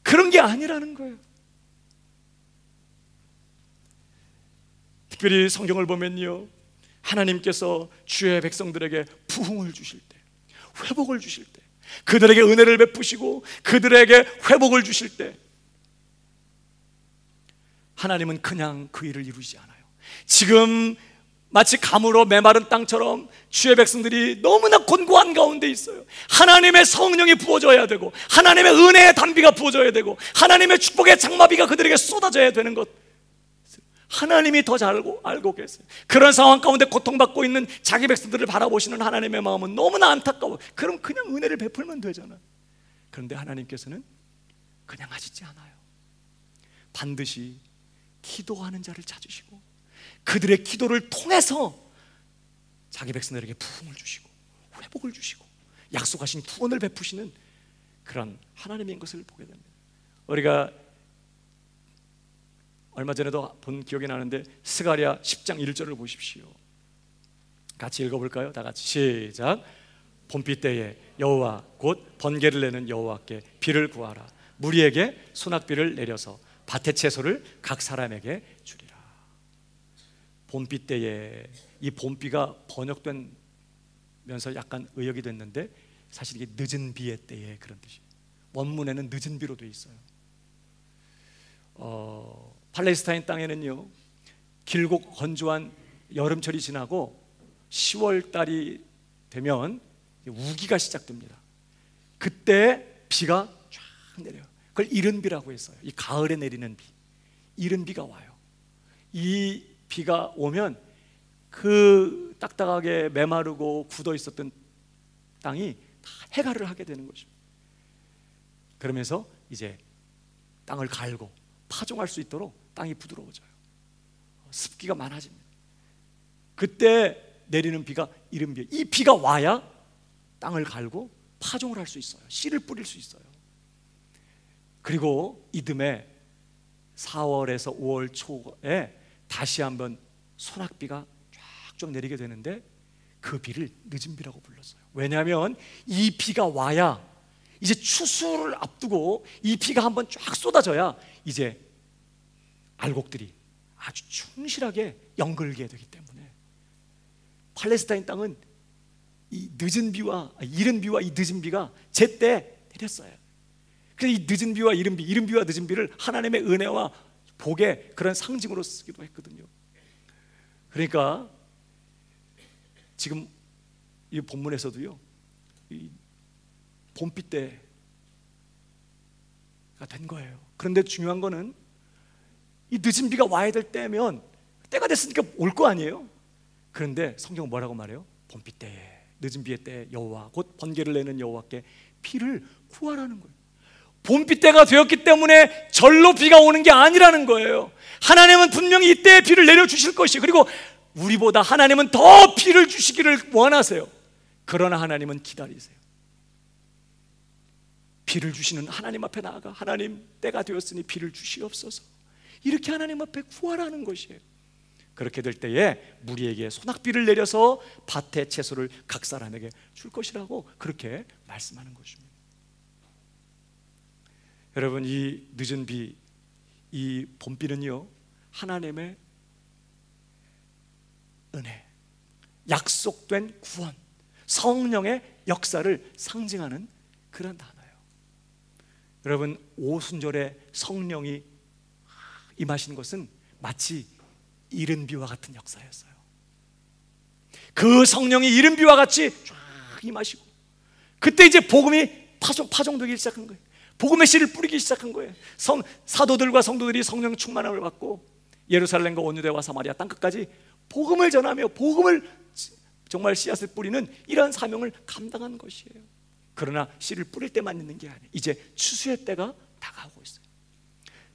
그런 게 아니라는 거예요. 특별히 성경을 보면요, 하나님께서 주의 백성들에게 부흥을 주실 때, 회복을 주실 때, 그들에게 은혜를 베푸시고 그들에게 회복을 주실 때, 하나님은 그냥 그 일을 이루지 않아요. 지금 마치 가물어 메마른 땅처럼 주의 백성들이 너무나 곤고한 가운데 있어요. 하나님의 성령이 부어져야 되고, 하나님의 은혜의 단비가 부어져야 되고, 하나님의 축복의 장마비가 그들에게 쏟아져야 되는 것, 하나님이 더 잘 알고 계세요. 그런 상황 가운데 고통받고 있는 자기 백성들을 바라보시는 하나님의 마음은 너무나 안타까워요. 그럼 그냥 은혜를 베풀면 되잖아요. 그런데 하나님께서는 그냥 하시지 않아요. 반드시 기도하는 자를 찾으시고 그들의 기도를 통해서 자기 백성들에게 부흥을 주시고 회복을 주시고 약속하신 구원을 베푸시는 그런 하나님인 것을 보게 됩니다. 우리가 얼마 전에도 본 기억이 나는데, 스가랴 10장 1절을 보십시오. 같이 읽어볼까요? 다 같이 시작. 봄비 때에 여호와 곧 번개를 내는 여호와께 비를 구하라. 무리에게 소낙비를 내려서 밭의 채소를 각 사람에게 주리라. 봄비 때에, 이 봄비가 번역되면서 약간 의역이 됐는데 사실 이게 늦은 비의 때에 그런 뜻이에요. 원문에는 늦은 비로 되어 있어요. 팔레스타인 땅에는요, 길고 건조한 여름철이 지나고 10월 달이 되면 우기가 시작됩니다. 그때 비가 쫙 내려요. 그걸 이른 비라고 했어요. 이 가을에 내리는 비, 이른 비가 와요. 이 비가 오면 그 딱딱하게 메마르고 굳어 있었던 땅이 다 해갈을 하게 되는 것입니다. 그러면서 이제 땅을 갈고 파종할 수 있도록 땅이 부드러워져요. 습기가 많아집니다. 그때 내리는 비가 이른 비, 이 비가 와야 땅을 갈고 파종을 할 수 있어요. 씨를 뿌릴 수 있어요. 그리고 이듬해 4월에서 5월 초에 다시 한번 소낙비가 쫙 내리게 되는데 그 비를 늦은 비라고 불렀어요. 왜냐하면 이 비가 와야, 이제 추수를 앞두고 이 비가 한번 쫙 쏟아져야 이제 알곡들이 아주 충실하게 연글게 되기 때문에, 팔레스타인 땅은 이 늦은 비와 이른 비와 이 늦은 비가 제때 내렸어요. 그래서 이 늦은 비와 이른 비, 이른 비와 늦은 비를 하나님의 은혜와 복의 그런 상징으로 쓰기도 했거든요. 그러니까 지금 이 본문에서도요, 이 봄비 때가 된 거예요. 그런데 중요한 거는 이 늦은 비가 와야 될 때면 때가 됐으니까 올 거 아니에요. 그런데 성경은 뭐라고 말해요? 봄비 때에, 늦은 비의 때에 여호와 곧 번개를 내는 여호와께 비를 구하라는 거예요. 봄비 때가 되었기 때문에 절로 비가 오는 게 아니라는 거예요. 하나님은 분명히 이때에 비를 내려주실 것이에요. 그리고 우리보다 하나님은 더 비를 주시기를 원하세요. 그러나 하나님은 기다리세요. 비를 주시는 하나님 앞에 나아가, 하나님 때가 되었으니 비를 주시옵소서, 이렇게 하나님 앞에 구하라는 것이에요. 그렇게 될 때에 무리에게 소낙비를 내려서 밭의 채소를 각 사람에게 줄 것이라고 그렇게 말씀하는 것입니다. 여러분, 이 늦은 비, 이 봄비는요, 하나님의 은혜, 약속된 구원, 성령의 역사를 상징하는 그런 단어예요. 여러분, 오순절에 성령이 임하신 것은 마치 이른 비와 같은 역사였어요. 그 성령이 이른 비와 같이 쫙 임하시고, 그때 이제 복음이 파종되기 시작한 거예요. 복음의 씨를 뿌리기 시작한 거예요. 사도들과 성도들이 성령 충만함을 받고 예루살렘과 온유대와 사마리아 땅끝까지 복음을 전하며 복음을 정말 씨앗을 뿌리는 이러한 사명을 감당한 것이에요. 그러나 씨를 뿌릴 때만 있는 게 아니에요. 이제 추수의 때가 다가오고 있어요.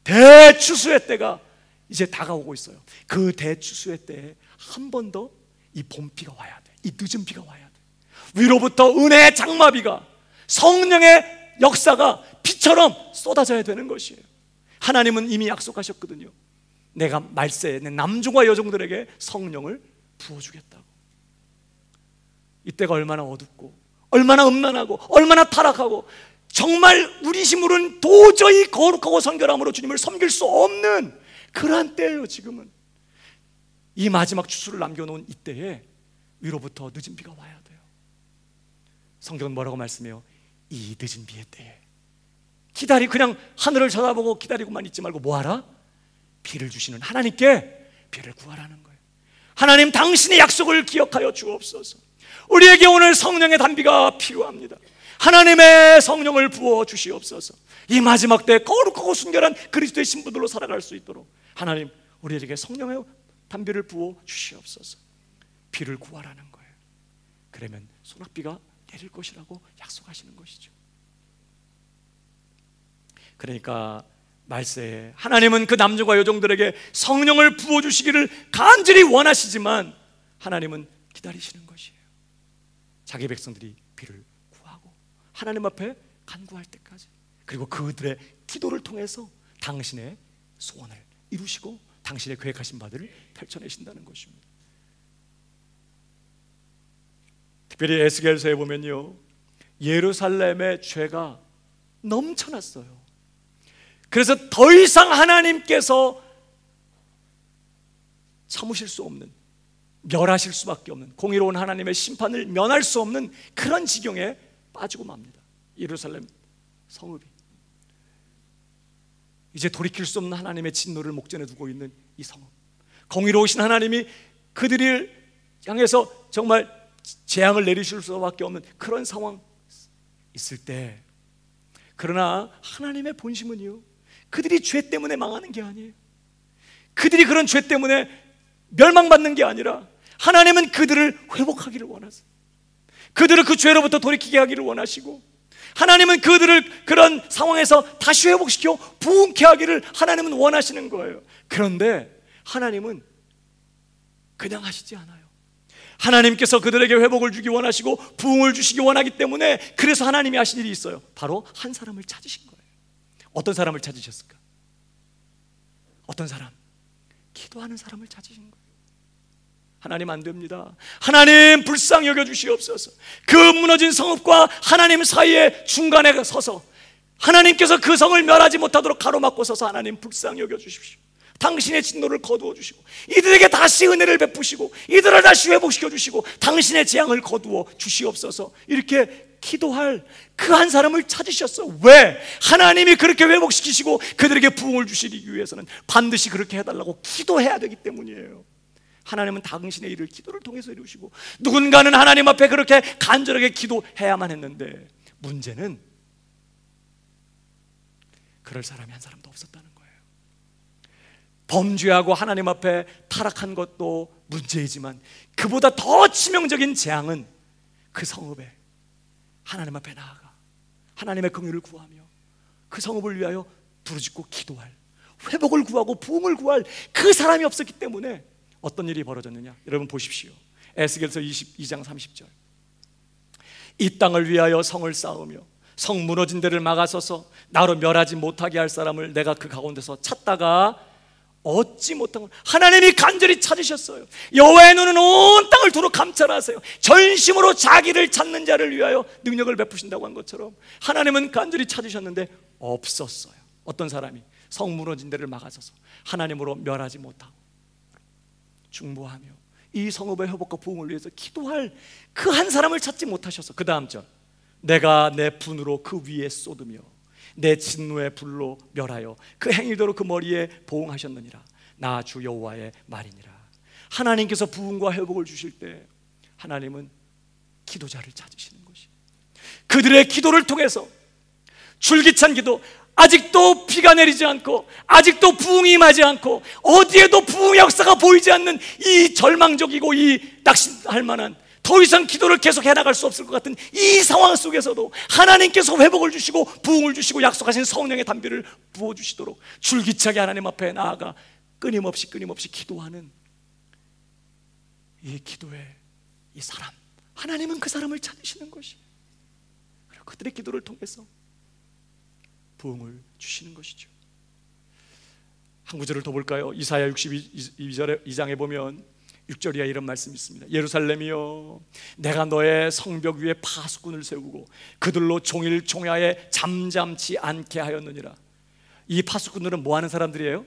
대추수의 때가 이제 다가오고 있어요. 그 대추수의 때에 한 번 더 이 봄비가 와야 돼. 이 늦은 비가 와야 돼. 위로부터 은혜의 장마비가, 성령의 역사가 비처럼 쏟아져야 되는 것이에요. 하나님은 이미 약속하셨거든요. 내가 말세에 내 남종과 여종들에게 성령을 부어주겠다고. 이때가 얼마나 어둡고 얼마나 음란하고 얼마나 타락하고 정말 우리 힘으로는 도저히 거룩하고 성결함으로 주님을 섬길 수 없는 그러한 때예요. 지금은 이 마지막 추수를 남겨놓은 이때에 위로부터 늦은 비가 와야 돼요. 성경은 뭐라고 말씀해요? 이 늦은 비의 때에 그냥 하늘을 쳐다보고 기다리고만 있지 말고 뭐하라? 비를 주시는 하나님께 비를 구하라는 거예요. 하나님, 당신의 약속을 기억하여 주옵소서. 우리에게 오늘 성령의 단비가 필요합니다. 하나님의 성령을 부어 주시옵소서. 이 마지막 때 거룩하고 순결한 그리스도의 신부들로 살아갈 수 있도록 하나님, 우리에게 성령의 단비를 부어 주시옵소서. 비를 구하라는 거예요. 그러면 소낙비가 내릴 것이라고 약속하시는 것이죠. 그러니까 말세에 하나님은 그 남녀와 여종들에게 성령을 부어주시기를 간절히 원하시지만 하나님은 기다리시는 것이에요. 자기 백성들이 비를 구하고 하나님 앞에 간구할 때까지, 그리고 그들의 기도를 통해서 당신의 소원을 이루시고 당신의 계획하신 바들을 펼쳐내신다는 것입니다. 특별히 에스겔서에 보면요, 예루살렘의 죄가 넘쳐났어요. 그래서 더 이상 하나님께서 참으실 수 없는, 멸하실 수밖에 없는, 공의로운 하나님의 심판을 면할 수 없는 그런 지경에 빠지고 맙니다. 예루살렘 성읍이 이제 돌이킬 수 없는 하나님의 진노를 목전에 두고 있는 이 성읍, 공의로우신 하나님이 그들을 향해서 정말 재앙을 내리실 수밖에 없는 그런 상황 있을 때, 그러나 하나님의 본심은요, 그들이 죄 때문에 망하는 게 아니에요. 그들이 그런 죄 때문에 멸망받는 게 아니라 하나님은 그들을 회복하기를 원하세요. 그들을 그 죄로부터 돌이키게 하기를 원하시고, 하나님은 그들을 그런 상황에서 다시 회복시켜 부흥케 하기를 하나님은 원하시는 거예요. 그런데 하나님은 그냥 하시지 않아요. 하나님께서 그들에게 회복을 주기 원하시고 부흥을 주시기 원하기 때문에, 그래서 하나님이 하신 일이 있어요. 바로 한 사람을 찾으신 거예요. 어떤 사람을 찾으셨을까? 어떤 사람? 기도하는 사람을 찾으신 거예요. 하나님, 안 됩니다. 하나님, 불쌍히 여겨 주시옵소서. 그 무너진 성읍과 하나님 사이에 중간에 서서 하나님께서 그 성을 멸하지 못하도록 가로막고 서서 하나님, 불쌍히 여겨 주십시오. 당신의 진노를 거두어 주시고 이들에게 다시 은혜를 베푸시고 이들을 다시 회복시켜 주시고 당신의 재앙을 거두어 주시옵소서. 이렇게 기도할 그 한 사람을 찾으셨어. 왜? 하나님이 그렇게 회복시키시고 그들에게 부흥을 주시기 위해서는 반드시 그렇게 해달라고 기도해야 되기 때문이에요. 하나님은 당신의 일을 기도를 통해서 이루시고, 누군가는 하나님 앞에 그렇게 간절하게 기도해야만 했는데, 문제는 그럴 사람이 한 사람도 없었다는 거예요. 범죄하고 하나님 앞에 타락한 것도 문제이지만 그보다 더 치명적인 재앙은 그 성읍에 하나님 앞에 나아가 하나님의 긍휼을 구하며 그 성읍을 위하여 부르짖고 기도할, 회복을 구하고 부흥을 구할 그 사람이 없었기 때문에 어떤 일이 벌어졌느냐? 여러분 보십시오. 에스겔서 22장 30절. 이 땅을 위하여 성을 쌓으며 성 무너진 데를 막아서서 나로 멸하지 못하게 할 사람을 내가 그 가운데서 찾다가 얻지 못한 걸 하나님이 간절히 찾으셨어요. 여호와의 눈은 온 땅을 두루 감찰하세요. 전심으로 자기를 찾는 자를 위하여 능력을 베푸신다고 한 것처럼 하나님은 간절히 찾으셨는데 없었어요. 어떤 사람이 성 무너진 데를 막아서서 하나님으로 멸하지 못하고 중보하며 이 성읍의 회복과 부흥을 위해서 기도할 그 한 사람을 찾지 못하셔서, 그 다음 절, 내가 내 분으로 그 위에 쏟으며 내 진노의 불로 멸하여 그 행위대로 그 머리에 보응하셨느니라. 나 주 여호와의 말이니라. 하나님께서 부흥과 회복을 주실 때 하나님은 기도자를 찾으시는 것이, 그들의 기도를 통해서 줄기찬 기도, 아직도 비가 내리지 않고 아직도 부흥이 임하지 않고 어디에도 부흥 역사가 보이지 않는 이 절망적이고 이 낙심할 만한, 더 이상 기도를 계속 해나갈 수 없을 것 같은 이 상황 속에서도 하나님께서 회복을 주시고 부흥을 주시고 약속하신 성령의 단비를 부어주시도록 줄기차게 하나님 앞에 나아가 끊임없이 기도하는 이 기도의 이 사람, 하나님은 그 사람을 찾으시는 것이에요. 그리고 그들의 기도를 통해서 부흥을 주시는 것이죠. 한 구절을 더 볼까요? 이사야 62장에 보면 6절 이하에 이런 말씀이 있습니다. 예루살렘이여, 내가 너의 성벽 위에 파수꾼을 세우고 그들로 종일 종야에 잠잠치 않게 하였느니라. 이 파수꾼들은 뭐 하는 사람들이에요?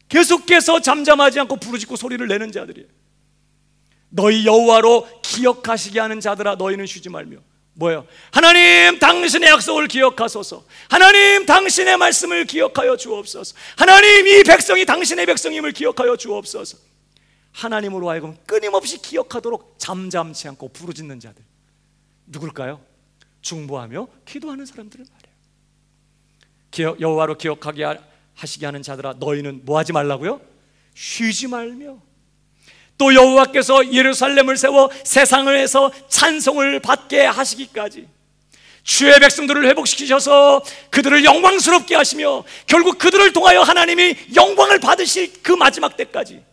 계속해서 잠잠하지 않고 부르짖고 소리를 내는 자들이에요. 너희 여호와로 기억하시게 하는 자들아, 너희는 쉬지 말며. 뭐예요? 하나님 당신의 약속을 기억하소서. 하나님 당신의 말씀을 기억하여 주옵소서. 하나님 이 백성이 당신의 백성임을 기억하여 주옵소서. 하나님으로 하여금 끊임없이 기억하도록 잠잠치 않고 부르짖는 자들, 누굴까요? 중보하며 기도하는 사람들을 말해요. 여호와로 기억하게 하시게 하는 자들아, 너희는 뭐 하지 말라고요? 쉬지 말며. 또 여호와께서 예루살렘을 세워 세상에서 찬송을 받게 하시기까지 주의 백성들을 회복시키셔서 그들을 영광스럽게 하시며 결국 그들을 통하여 하나님이 영광을 받으실 그 마지막 때까지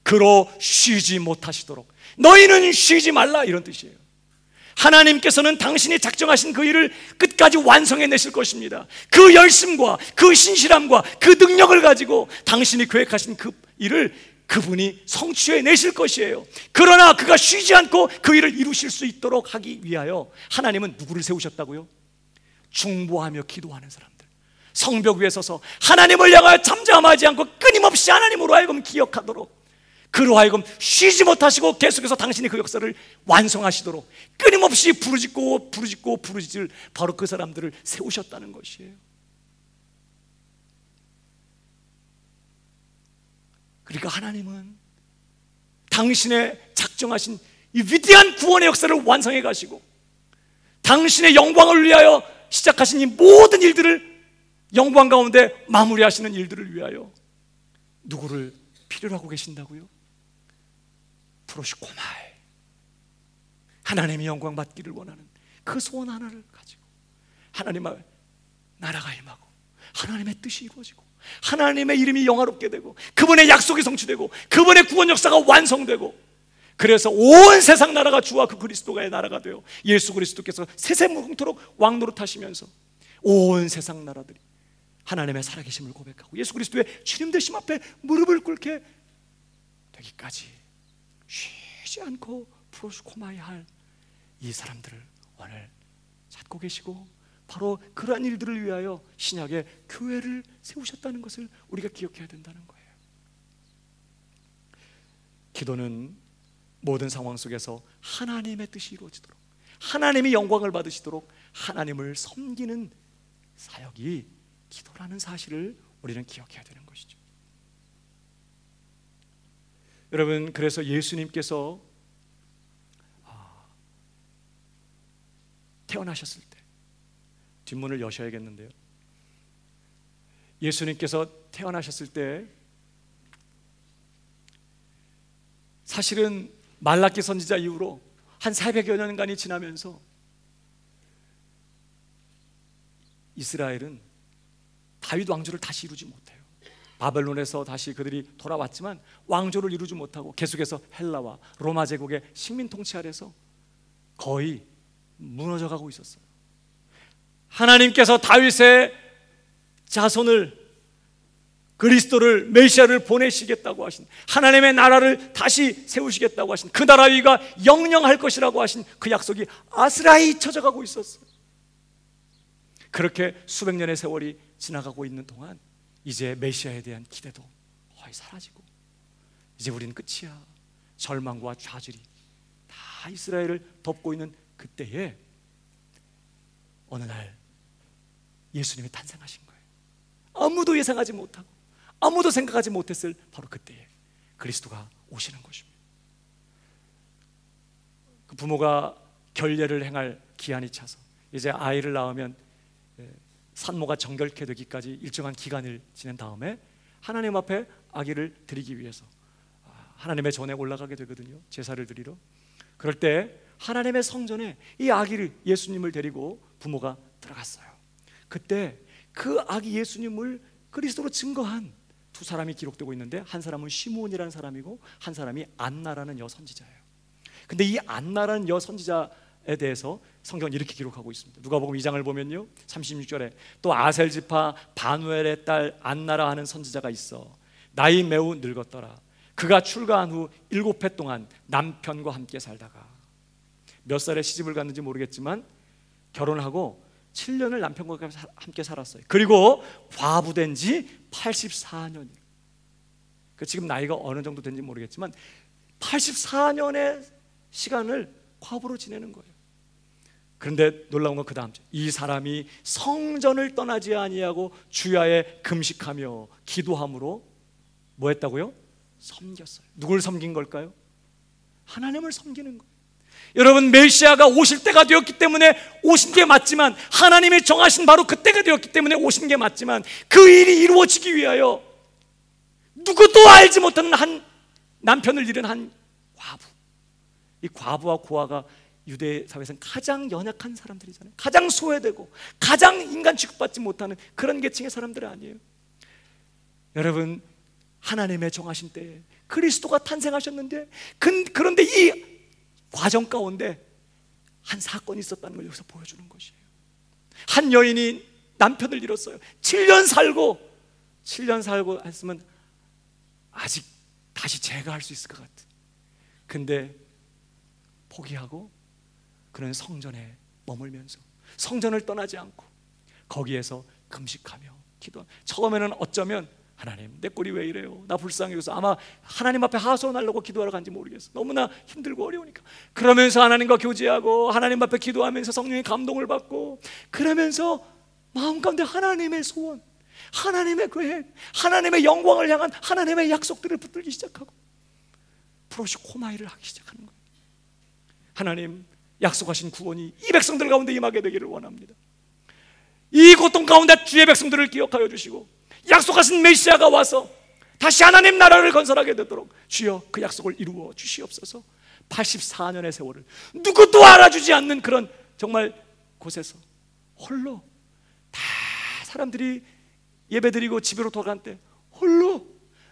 그로 쉬지 못하시도록 너희는 쉬지 말라, 이런 뜻이에요. 하나님께서는 당신이 작정하신 그 일을 끝까지 완성해내실 것입니다. 그 열심과 그 신실함과 그 능력을 가지고 당신이 계획하신 그 일을 그분이 성취해내실 것이에요. 그러나 그가 쉬지 않고 그 일을 이루실 수 있도록 하기 위하여 하나님은 누구를 세우셨다고요? 중보하며 기도하는 사람들, 성벽 위에 서서 하나님을 향하여 잠잠하지 않고 끊임없이 하나님으로 하여금 기억하도록, 그로 하여금 쉬지 못하시고 계속해서 당신이 그 역사를 완성하시도록 끊임없이 부르짖을 바로 그 사람들을 세우셨다는 것이에요. 그러니까 하나님은 당신의 작정하신 이 위대한 구원의 역사를 완성해 가시고 당신의 영광을 위하여 시작하신 이 모든 일들을 영광 가운데 마무리하시는 일들을 위하여 누구를 필요로 하고 계신다고요? 프로시코마이, 하나님의 영광 받기를 원하는 그 소원 하나를 가지고 하나님의 나라가 임하고 하나님의 뜻이 이루어지고 하나님의 이름이 영화롭게 되고 그분의 약속이 성취되고 그분의 구원 역사가 완성되고, 그래서 온 세상 나라가 주와 그 그리스도가의 나라가 되어 예수 그리스도께서 세세무궁토록 왕노릇하시면서 온 세상 나라들이 하나님의 살아계심을 고백하고 예수 그리스도의 주님 되심 앞에 무릎을 꿇게 되기까지 쉬지 않고 프로스코마이 할 이 사람들을 오늘 찾고 계시고 바로 그러한 일들을 위하여 신약의 교회를 세우셨다는 것을 우리가 기억해야 된다는 거예요. 기도는 모든 상황 속에서 하나님의 뜻이 이루어지도록, 하나님이 영광을 받으시도록 하나님을 섬기는 사역이 기도라는 사실을 우리는 기억해야 되는 것이죠. 여러분, 그래서 예수님께서 태어나셨을 때, 뒷문을 여셔야겠는데요, 예수님께서 태어나셨을 때 사실은 말라기 선지자 이후로 한 400여 년간이 지나면서 이스라엘은 다윗 왕조를 다시 이루지 못해요. 바벨론에서 다시 그들이 돌아왔지만 왕조를 이루지 못하고 계속해서 헬라와 로마 제국의 식민 통치 아래서 거의 무너져가고 있었어요. 하나님께서 다윗의 자손을, 그리스도를, 메시아를 보내시겠다고 하신, 하나님의 나라를 다시 세우시겠다고 하신, 그 나라 위가 영영할 것이라고 하신 그 약속이 아스라이 쳐져가고 있었어요. 그렇게 수백 년의 세월이 지나가고 있는 동안 이제 메시아에 대한 기대도 거의 사라지고 이제 우리는 끝이야, 절망과 좌절이 다 이스라엘을 덮고 있는 그때에 어느 날 예수님이 탄생하신 거예요. 아무도 예상하지 못하고 아무도 생각하지 못했을 바로 그때에 그리스도가 오시는 것입니다. 그 부모가 결례를 행할 기한이 차서 이제 아이를 낳으면 산모가 정결케 되기까지 일정한 기간을 지낸 다음에 하나님 앞에 아기를 드리기 위해서 하나님의 전에 올라가게 되거든요, 제사를 드리러. 그럴 때 하나님의 성전에 이 아기를, 예수님을 데리고 부모가 들어갔어요. 그때 그 아기 예수님을 그리스도로 증거한 두 사람이 기록되고 있는데, 한 사람은 시므온이라는 사람이고 한 사람이 안나라는 여선지자예요. 근데 이 안나라는 여 선지자에 대해서 성경은 이렇게 기록하고 있습니다. 누가복음 2장을 보면요 36절에 또 아셀 지파 바누엘의 딸 안나라 하는 선지자가 있어 나이 매우 늙었더라. 그가 출가한 후 7해 동안 남편과 함께 살다가 몇 살에 시집을 갔는지 모르겠지만 결혼하고 7년을 남편과 함께 살았어요. 그리고 과부된 지 84년. 지금 나이가 어느 정도 된지 모르겠지만 84년의 시간을 과부로 지내는 거예요. 그런데 놀라운 건 그 다음 절. 이 사람이 성전을 떠나지 아니하고 주야에 금식하며 기도함으로 뭐 했다고요? 섬겼어요. 누굴 섬긴 걸까요? 하나님을 섬기는 거예요. 여러분, 메시아가 오실 때가 되었기 때문에 오신 게 맞지만, 하나님이 정하신 바로 그때가 되었기 때문에 오신 게 맞지만, 그 일이 이루어지기 위하여 누구도 알지 못하는 한 남편을 잃은 한 과부, 이 과부와 고아가 유대 사회에서는 가장 연약한 사람들이잖아요. 가장 소외되고 가장 인간 취급받지 못하는 그런 계층의 사람들 아니에요. 여러분, 하나님의 정하신 때에 그리스도가 탄생하셨는데, 그런데 이 과정 가운데 한 사건이 있었다는 걸 여기서 보여주는 것이에요. 한 여인이 남편을 잃었어요. 7년 살고 했으면 아직 다시 재가할 수 있을 것 같아. 근데 포기하고 그는 성전에 머물면서 성전을 떠나지 않고 거기에서 금식하며 기도하며, 처음에는 어쩌면 하나님 내 꼴이 왜 이래요, 나 불쌍해, 그래서 아마 하나님 앞에 하소연하려고 기도하러 간지 모르겠어. 너무나 힘들고 어려우니까. 그러면서 하나님과 교제하고 하나님 앞에 기도하면서 성령의 감동을 받고, 그러면서 마음 가운데 하나님의 소원, 하나님의 계획, 하나님의 영광을 향한 하나님의 약속들을 붙들기 시작하고 프로시코마이를 하기 시작하는 거예요. 하나님, 약속하신 구원이 이 백성들 가운데 임하게 되기를 원합니다. 이 고통 가운데 주의 백성들을 기억하여 주시고, 약속하신 메시아가 와서 다시 하나님 나라를 건설하게 되도록 주여 그 약속을 이루어 주시옵소서. 84년의 세월을 누구도 알아주지 않는 그런 정말 곳에서 홀로, 다 사람들이 예배드리고 집으로 돌아간 때 홀로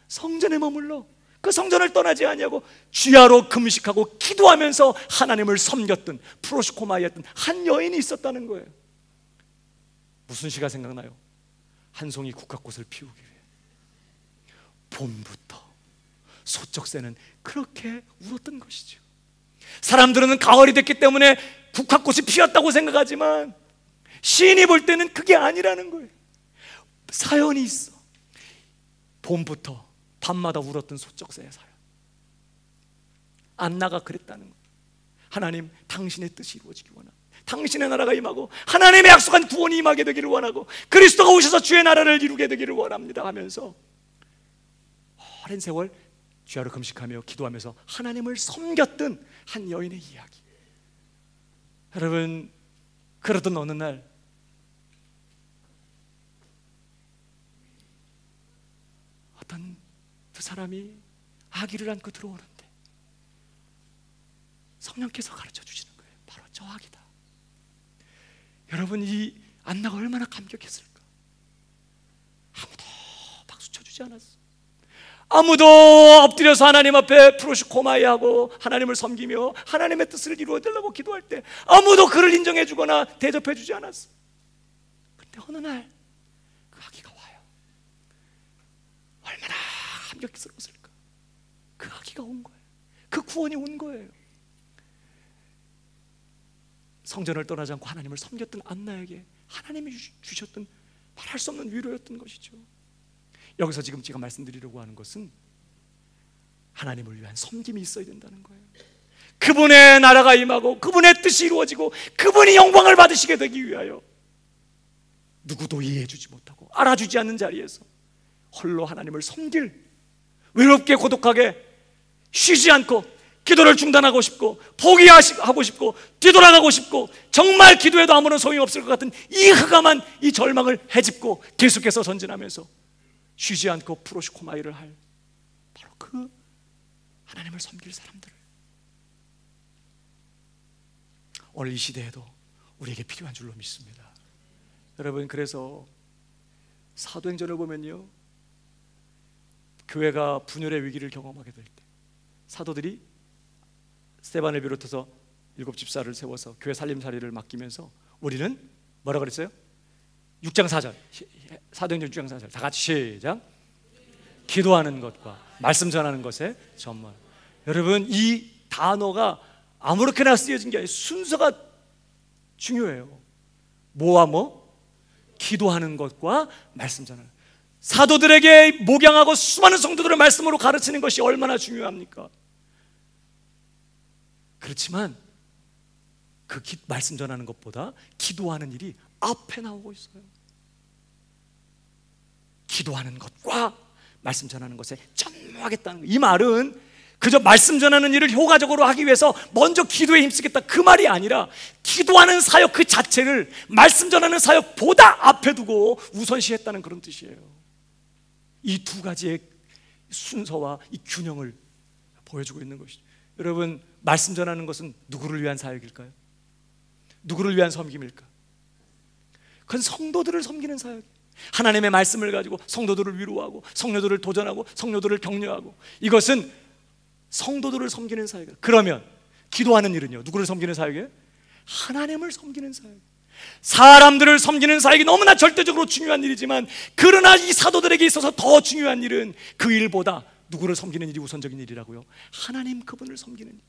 성전에 머물러 그 성전을 떠나지 아니하고 주야로 금식하고 기도하면서 하나님을 섬겼던, 프로시코마이였던 한 여인이 있었다는 거예요. 무슨 시가 생각나요? 한 송이 국화꽃을 피우기 위해 봄부터 소쩍새는 그렇게 울었던 것이죠. 사람들은 가을이 됐기 때문에 국화꽃이 피었다고 생각하지만 시인이 볼 때는 그게 아니라는 거예요. 사연이 있어. 봄부터 밤마다 울었던 소쩍새의 사연. 안나가 그랬다는 거예요. 하나님, 당신의 뜻이 이루어지기 원합니다. 당신의 나라가 임하고 하나님의 약속한 구원이 임하게 되기를 원하고 그리스도가 오셔서 주의 나라를 이루게 되기를 원합니다 하면서 오랜 세월 주야로 금식하며 기도하면서 하나님을 섬겼던 한 여인의 이야기. 여러분, 그러던 어느 날 어떤 두 사람이 아기를 안고 들어오는데 성령께서 가르쳐 주시는 거예요. 바로 저 아기다. 여러분, 이 안나가 얼마나 감격했을까. 아무도 박수 쳐주지 않았어. 아무도 엎드려서 하나님 앞에 프로시코마이하고 하나님을 섬기며 하나님의 뜻을 이루어달라고 기도할 때 아무도 그를 인정해 주거나 대접해 주지 않았어. 그런데 어느 날 그 아기가 와요. 얼마나 감격스러웠을까. 그 아기가 온 거예요. 그 구원이 온 거예요. 성전을 떠나지 않고 하나님을 섬겼던 안나에게 하나님이 주셨던 말할 수 없는 위로였던 것이죠. 여기서 지금 제가 말씀드리려고 하는 것은 하나님을 위한 섬김이 있어야 된다는 거예요. 그분의 나라가 임하고 그분의 뜻이 이루어지고 그분이 영광을 받으시게 되기 위하여 누구도 이해해주지 못하고 알아주지 않는 자리에서 홀로 하나님을 섬길, 외롭게 고독하게 쉬지 않고 기도를 중단하고 싶고 포기하고 싶고 뒤돌아가고 싶고 정말 기도해도 아무런 소용이 없을 것 같은 이 흑암한 이 절망을 헤집고 계속해서 전진하면서 쉬지 않고 프로시코마이를 할 바로 그 하나님을 섬길 사람들을 오늘 이 시대에도 우리에게 필요한 줄로 믿습니다. 여러분, 그래서 사도행전을 보면요, 교회가 분열의 위기를 경험하게 될 때 사도들이 스데반을 비롯해서 7집사를 세워서 교회 살림살이를 맡기면서 우리는 뭐라 그랬어요? 6장 4절, 사도행전 6장 4절 다 같이 시작. 기도하는 것과 말씀 전하는 것에 전문. 여러분, 이 단어가 아무렇게나 쓰여진 게 아니라 순서가 중요해요. 뭐와 뭐? 기도하는 것과 말씀 전하는. 사도들에게 목양하고 수많은 성도들을 말씀으로 가르치는 것이 얼마나 중요합니까? 그렇지만 그 말씀 전하는 것보다 기도하는 일이 앞에 나오고 있어요. 기도하는 것과 말씀 전하는 것에 전무하겠다는 거예요. 이 말은 그저 말씀 전하는 일을 효과적으로 하기 위해서 먼저 기도에 힘쓰겠다 그 말이 아니라 기도하는 사역 그 자체를 말씀 전하는 사역보다 앞에 두고 우선시했다는 그런 뜻이에요. 이 두 가지의 순서와 이 균형을 보여주고 있는 것이죠. 여러분, 말씀 전하는 것은 누구를 위한 사역일까요? 누구를 위한 섬김일까? 그건 성도들을 섬기는 사역. 하나님의 말씀을 가지고 성도들을 위로하고 성도들을 도전하고 성도들을 격려하고, 이것은 성도들을 섬기는 사역이에요. 그러면 기도하는 일은요, 누구를 섬기는 사역이에요? 하나님을 섬기는 사역. 사람들을 섬기는 사역이 너무나 절대적으로 중요한 일이지만, 그러나 이 사도들에게 있어서 더 중요한 일은 그 일보다 누구를 섬기는 일이 우선적인 일이라고요? 하나님 그분을 섬기는 일.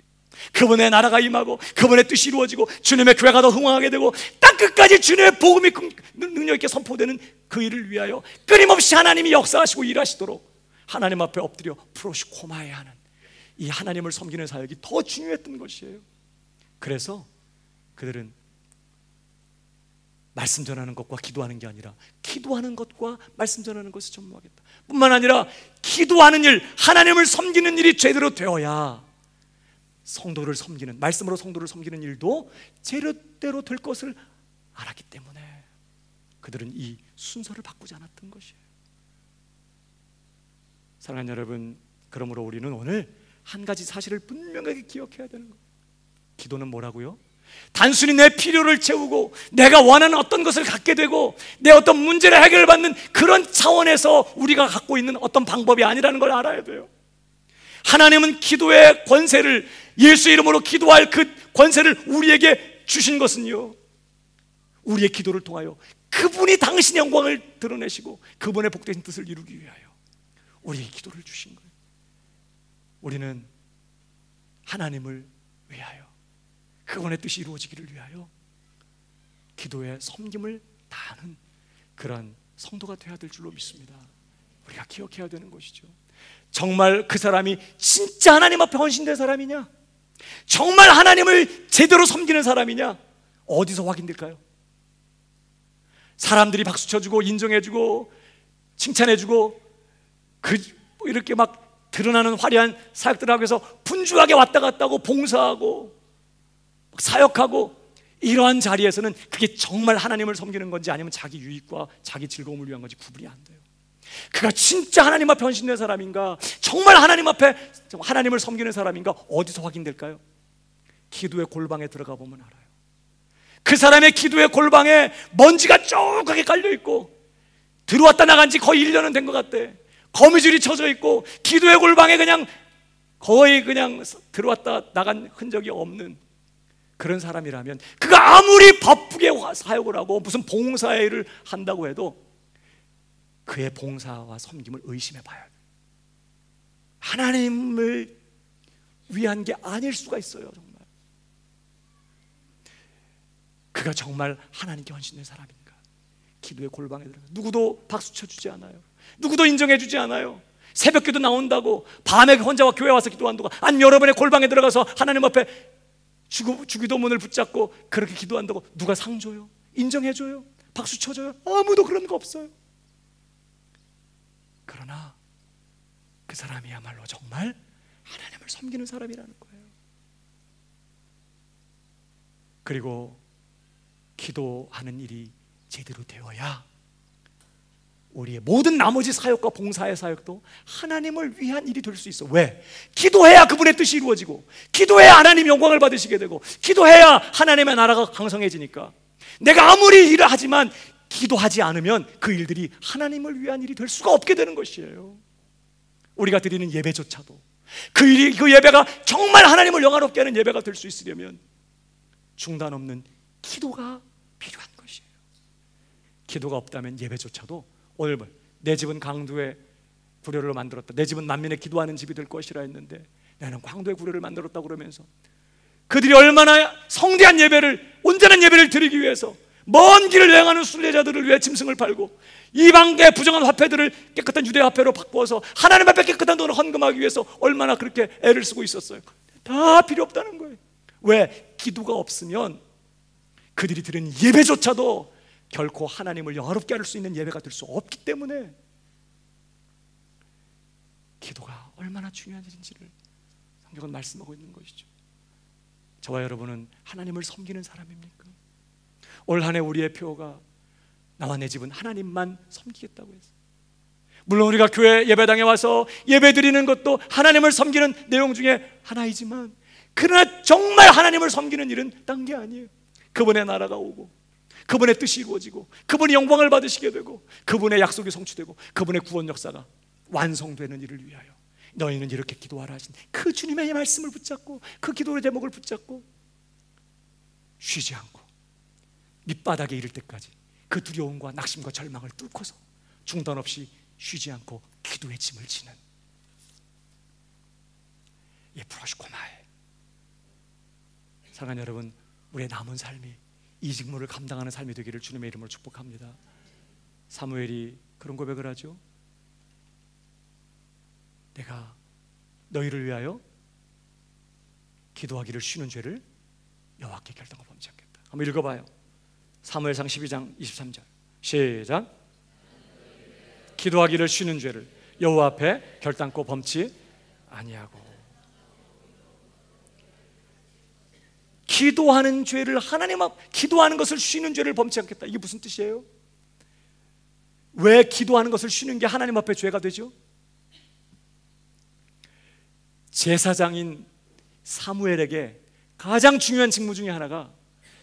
그분의 나라가 임하고 그분의 뜻이 이루어지고 주님의 교회가 더 흥왕하게 되고 땅 끝까지 주님의 복음이 능력 있게 선포되는 그 일을 위하여 끊임없이 하나님이 역사하시고 일하시도록 하나님 앞에 엎드려 프로시코마에 하는 이 하나님을 섬기는 사역이 더 중요했던 것이에요. 그래서 그들은 말씀 전하는 것과 기도하는 게 아니라 기도하는 것과 말씀 전하는 것을 전무하겠다. 뿐만 아니라 기도하는 일, 하나님을 섬기는 일이 제대로 되어야 성도를 섬기는, 말씀으로 성도를 섬기는 일도 제대로 될 것을 알았기 때문에 그들은 이 순서를 바꾸지 않았던 것이에요. 사랑하는 여러분, 그러므로 우리는 오늘 한 가지 사실을 분명하게 기억해야 되는 거예요. 기도는 뭐라고요? 단순히 내 필요를 채우고 내가 원하는 어떤 것을 갖게 되고 내 어떤 문제를 해결받는 그런 차원에서 우리가 갖고 있는 어떤 방법이 아니라는 걸 알아야 돼요. 하나님은 기도의 권세를, 예수 이름으로 기도할 그 권세를 우리에게 주신 것은요, 우리의 기도를 통하여 그분이 당신의 영광을 드러내시고 그분의 복되신 뜻을 이루기 위하여 우리의 기도를 주신 거예요. 우리는 하나님을 위하여, 그분의 뜻이 이루어지기를 위하여 기도의 섬김을 다하는 그런 성도가 되어야 될 줄로 믿습니다. 우리가 기억해야 되는 것이죠. 정말 그 사람이 진짜 하나님 앞에 헌신된 사람이냐? 정말 하나님을 제대로 섬기는 사람이냐? 어디서 확인될까요? 사람들이 박수 쳐주고 인정해주고 칭찬해주고 이렇게 막 드러나는 화려한 사역들을 하기 위해서 분주하게 왔다 갔다 하고 봉사하고 사역하고, 이러한 자리에서는 그게 정말 하나님을 섬기는 건지 아니면 자기 유익과 자기 즐거움을 위한 건지 구분이 안 돼요. 그가 진짜 하나님 앞에 헌신된 사람인가, 정말 하나님 앞에 하나님을 섬기는 사람인가, 어디서 확인될까요? 기도의 골방에 들어가 보면 알아요. 그 사람의 기도의 골방에 먼지가 쪼그하게 깔려있고 들어왔다 나간 지 거의 1년은 된 것 같대. 거미줄이 쳐져 있고 기도의 골방에 거의 그냥 들어왔다 나간 흔적이 없는 그런 사람이라면, 그가 아무리 바쁘게 사역을 하고 무슨 봉사일을 한다고 해도 그의 봉사와 섬김을 의심해 봐야 돼요. 하나님을 위한 게 아닐 수가 있어요. 정말 그가 정말 하나님께 헌신된 사람인가? 기도의 골방에 들어가 누구도 박수 쳐주지 않아요. 누구도 인정해주지 않아요. 새벽기도 나온다고, 밤에 혼자 교회 와서 기도한다고, 아니면 여러분의 골방에 들어가서 하나님 앞에 주기도문을 붙잡고 그렇게 기도한다고 누가 상 줘요? 인정해줘요? 박수 쳐줘요? 아무도 그런 거 없어요. 그러나 그 사람이야말로 정말 하나님을 섬기는 사람이라는 거예요. 그리고 기도하는 일이 제대로 되어야 우리의 모든 나머지 사역과 봉사의 사역도 하나님을 위한 일이 될 수 있어. 왜? 기도해야 그분의 뜻이 이루어지고, 기도해야 하나님 영광을 받으시게 되고, 기도해야 하나님의 나라가 강성해지니까. 내가 아무리 일을 하지만 기도하지 않으면 그 일들이 하나님을 위한 일이 될 수가 없게 되는 것이에요. 우리가 드리는 예배조차도, 그 예배가 정말 하나님을 영화롭게 하는 예배가 될 수 있으려면 중단 없는 기도가 필요한 것이에요. 기도가 없다면 예배조차도, 오늘 내 집은 강도의 구례를 만들었다, 내 집은 만민의 기도하는 집이 될 것이라 했는데 나는 강도의 구례를 만들었다 그러면서 그들이 얼마나 성대한 예배를, 온전한 예배를 드리기 위해서 먼 길을 여행하는 순례자들을 위해 짐승을 팔고 이방의 부정한 화폐들을 깨끗한 유대 화폐로 바꾸어서 하나님 앞에 깨끗한 돈을 헌금하기 위해서 얼마나 그렇게 애를 쓰고 있었어요. 다 필요 없다는 거예요. 왜? 기도가 없으면 그들이 드리는 예배조차도 결코 하나님을 영화롭게 할 수 있는 예배가 될 수 없기 때문에 기도가 얼마나 중요한 일인지를 성경은 말씀하고 있는 것이죠. 저와 여러분은 하나님을 섬기는 사람입니까? 올 한 해 우리의 표가 나와 내 집은 하나님만 섬기겠다고 했어요. 물론 우리가 교회 예배당에 와서 예배 드리는 것도 하나님을 섬기는 내용 중에 하나이지만, 그러나 정말 하나님을 섬기는 일은 딴 게 아니에요. 그분의 나라가 오고 그분의 뜻이 이루어지고 그분이 영광을 받으시게 되고 그분의 약속이 성취되고 그분의 구원 역사가 완성되는 일을 위하여 너희는 이렇게 기도하라 하신 그 주님의 말씀을 붙잡고 그 기도의 제목을 붙잡고 쉬지 않고 밑바닥에 이를 때까지 그 두려움과 낙심과 절망을 뚫고서 중단 없이 쉬지 않고 기도의 짐을 지는 이 프로시코마에, 사랑하는 여러분, 우리의 남은 삶이 이 직무를 감당하는 삶이 되기를 주님의 이름으로 축복합니다. 사무엘이 그런 고백을 하죠. 내가 너희를 위하여 기도하기를 쉬는 죄를 여호와께 결단하고 범치 않겠다. 한번 읽어봐요. 사무엘상 12장 23절 시작. 기도하기를 쉬는 죄를 여호와 앞에 결단코 범치 아니하고. 기도하는 죄를 하나님 앞, 기도하는 것을 쉬는 죄를 범치 않겠다. 이게 무슨 뜻이에요? 왜 기도하는 것을 쉬는 게 하나님 앞에 죄가 되죠? 제사장인 사무엘에게 가장 중요한 직무 중에 하나가,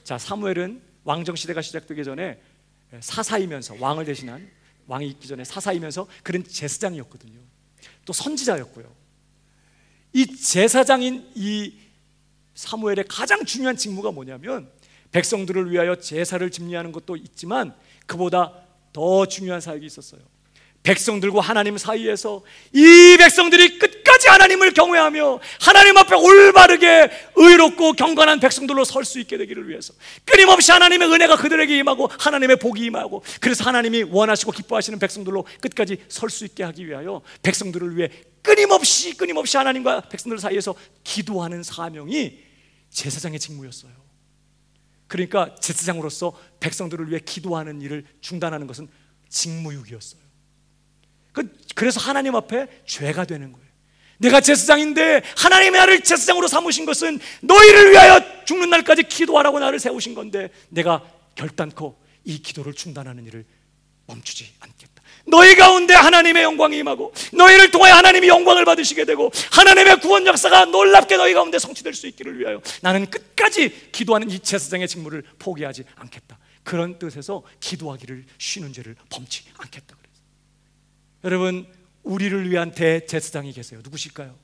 자, 사무엘은 왕정시대가 시작되기 전에 사사이면서, 왕을 대신한 왕이 있기 전에 사사이면서 그런 제사장이었거든요. 또 선지자였고요. 이 제사장인 이 사무엘의 가장 중요한 직무가 뭐냐면, 백성들을 위하여 제사를 집리하는 것도 있지만 그보다 더 중요한 사역이 있었어요. 백성들과 하나님 사이에서 이 백성들이 끝까지 하나님을 경외하며 하나님 앞에 올바르게 의롭고 경건한 백성들로 설 수 있게 되기를 위해서 끊임없이 하나님의 은혜가 그들에게 임하고 하나님의 복이 임하고, 그래서 하나님이 원하시고 기뻐하시는 백성들로 끝까지 설 수 있게 하기 위하여 백성들을 위해 끊임없이 하나님과 백성들 사이에서 기도하는 사명이 제사장의 직무였어요. 그러니까 제사장으로서 백성들을 위해 기도하는 일을 중단하는 것은 직무유기였어요. 그래서 하나님 앞에 죄가 되는 거예요. 내가 제사장인데 하나님이 나를 제사장으로 삼으신 것은 너희를 위하여 죽는 날까지 기도하라고 나를 세우신 건데 내가 결단코 이 기도를 중단하는 일을 멈추지 않겠다. 너희 가운데 하나님의 영광이 임하고 너희를 통하여 하나님이 영광을 받으시게 되고 하나님의 구원 역사가 놀랍게 너희 가운데 성취될 수 있기를 위하여 나는 끝까지 기도하는 이 제사장의 직무를 포기하지 않겠다. 그런 뜻에서 기도하기를 쉬는 죄를 범치 않겠다. 여러분, 우리를 위한 대제사장이 계세요. 누구실까요?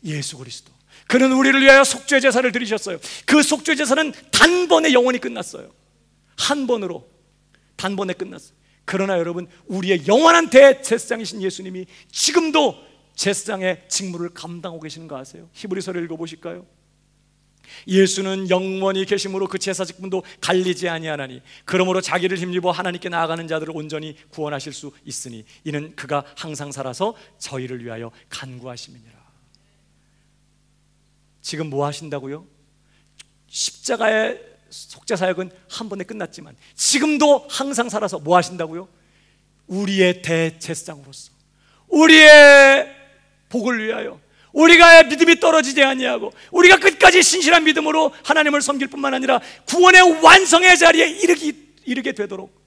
예수 그리스도. 그는 우리를 위하여 속죄 제사를 드리셨어요. 그 속죄 제사는 단번에 영원히 끝났어요. 한 번으로 단번에 끝났어요. 그러나 여러분, 우리의 영원한 대제사장이신 예수님이 지금도 제사장의 직무를 감당하고 계시는 거 아세요? 히브리서를 읽어보실까요? 예수는 영원히 계심으로 그 제사 직분도 갈리지 아니하나니 그러므로 자기를 힘입어 하나님께 나아가는 자들을 온전히 구원하실 수 있으니 이는 그가 항상 살아서 저희를 위하여 간구하심이니라. 지금 뭐 하신다고요? 십자가의 속죄 사역은 한 번에 끝났지만 지금도 항상 살아서 뭐 하신다고요? 우리의 대제사장으로서 우리의 복을 위하여, 우리가 믿음이 떨어지지 아니하고 우리가 끝까지 신실한 믿음으로 하나님을 섬길 뿐만 아니라 구원의 완성의 자리에 이르게 되도록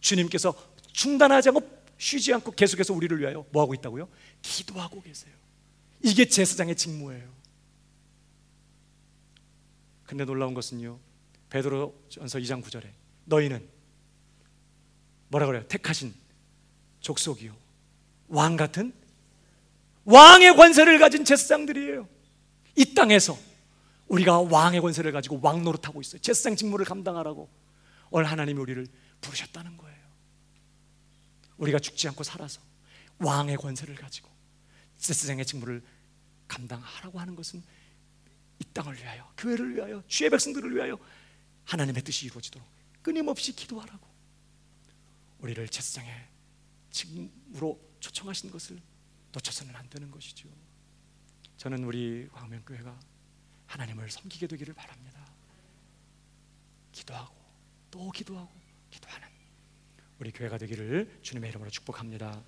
주님께서 중단하지 않고 쉬지 않고 계속해서 우리를 위하여 뭐하고 있다고요? 기도하고 계세요. 이게 제사장의 직무예요. 근데 놀라운 것은요, 베드로전서 2장 9절에 너희는 뭐라 그래요? 택하신 족속이요 왕 같은 왕의 권세를 가진 제사장들이에요. 이 땅에서 우리가 왕의 권세를 가지고 왕 노릇하고 있어요. 제사장 직무를 감당하라고 오늘 하나님이 우리를 부르셨다는 거예요. 우리가 죽지 않고 살아서 왕의 권세를 가지고 제사장의 직무를 감당하라고 하는 것은 이 땅을 위하여, 교회를 위하여, 주의 백성들을 위하여 하나님의 뜻이 이루어지도록 끊임없이 기도하라고 우리를 제사장의 직무로 초청하신 것을 놓쳐서는 안 되는 것이죠. 저는 우리 광명교회가 하나님을 섬기게 되기를 바랍니다. 기도하고 또 기도하고 기도하는 우리 교회가 되기를 주님의 이름으로 축복합니다.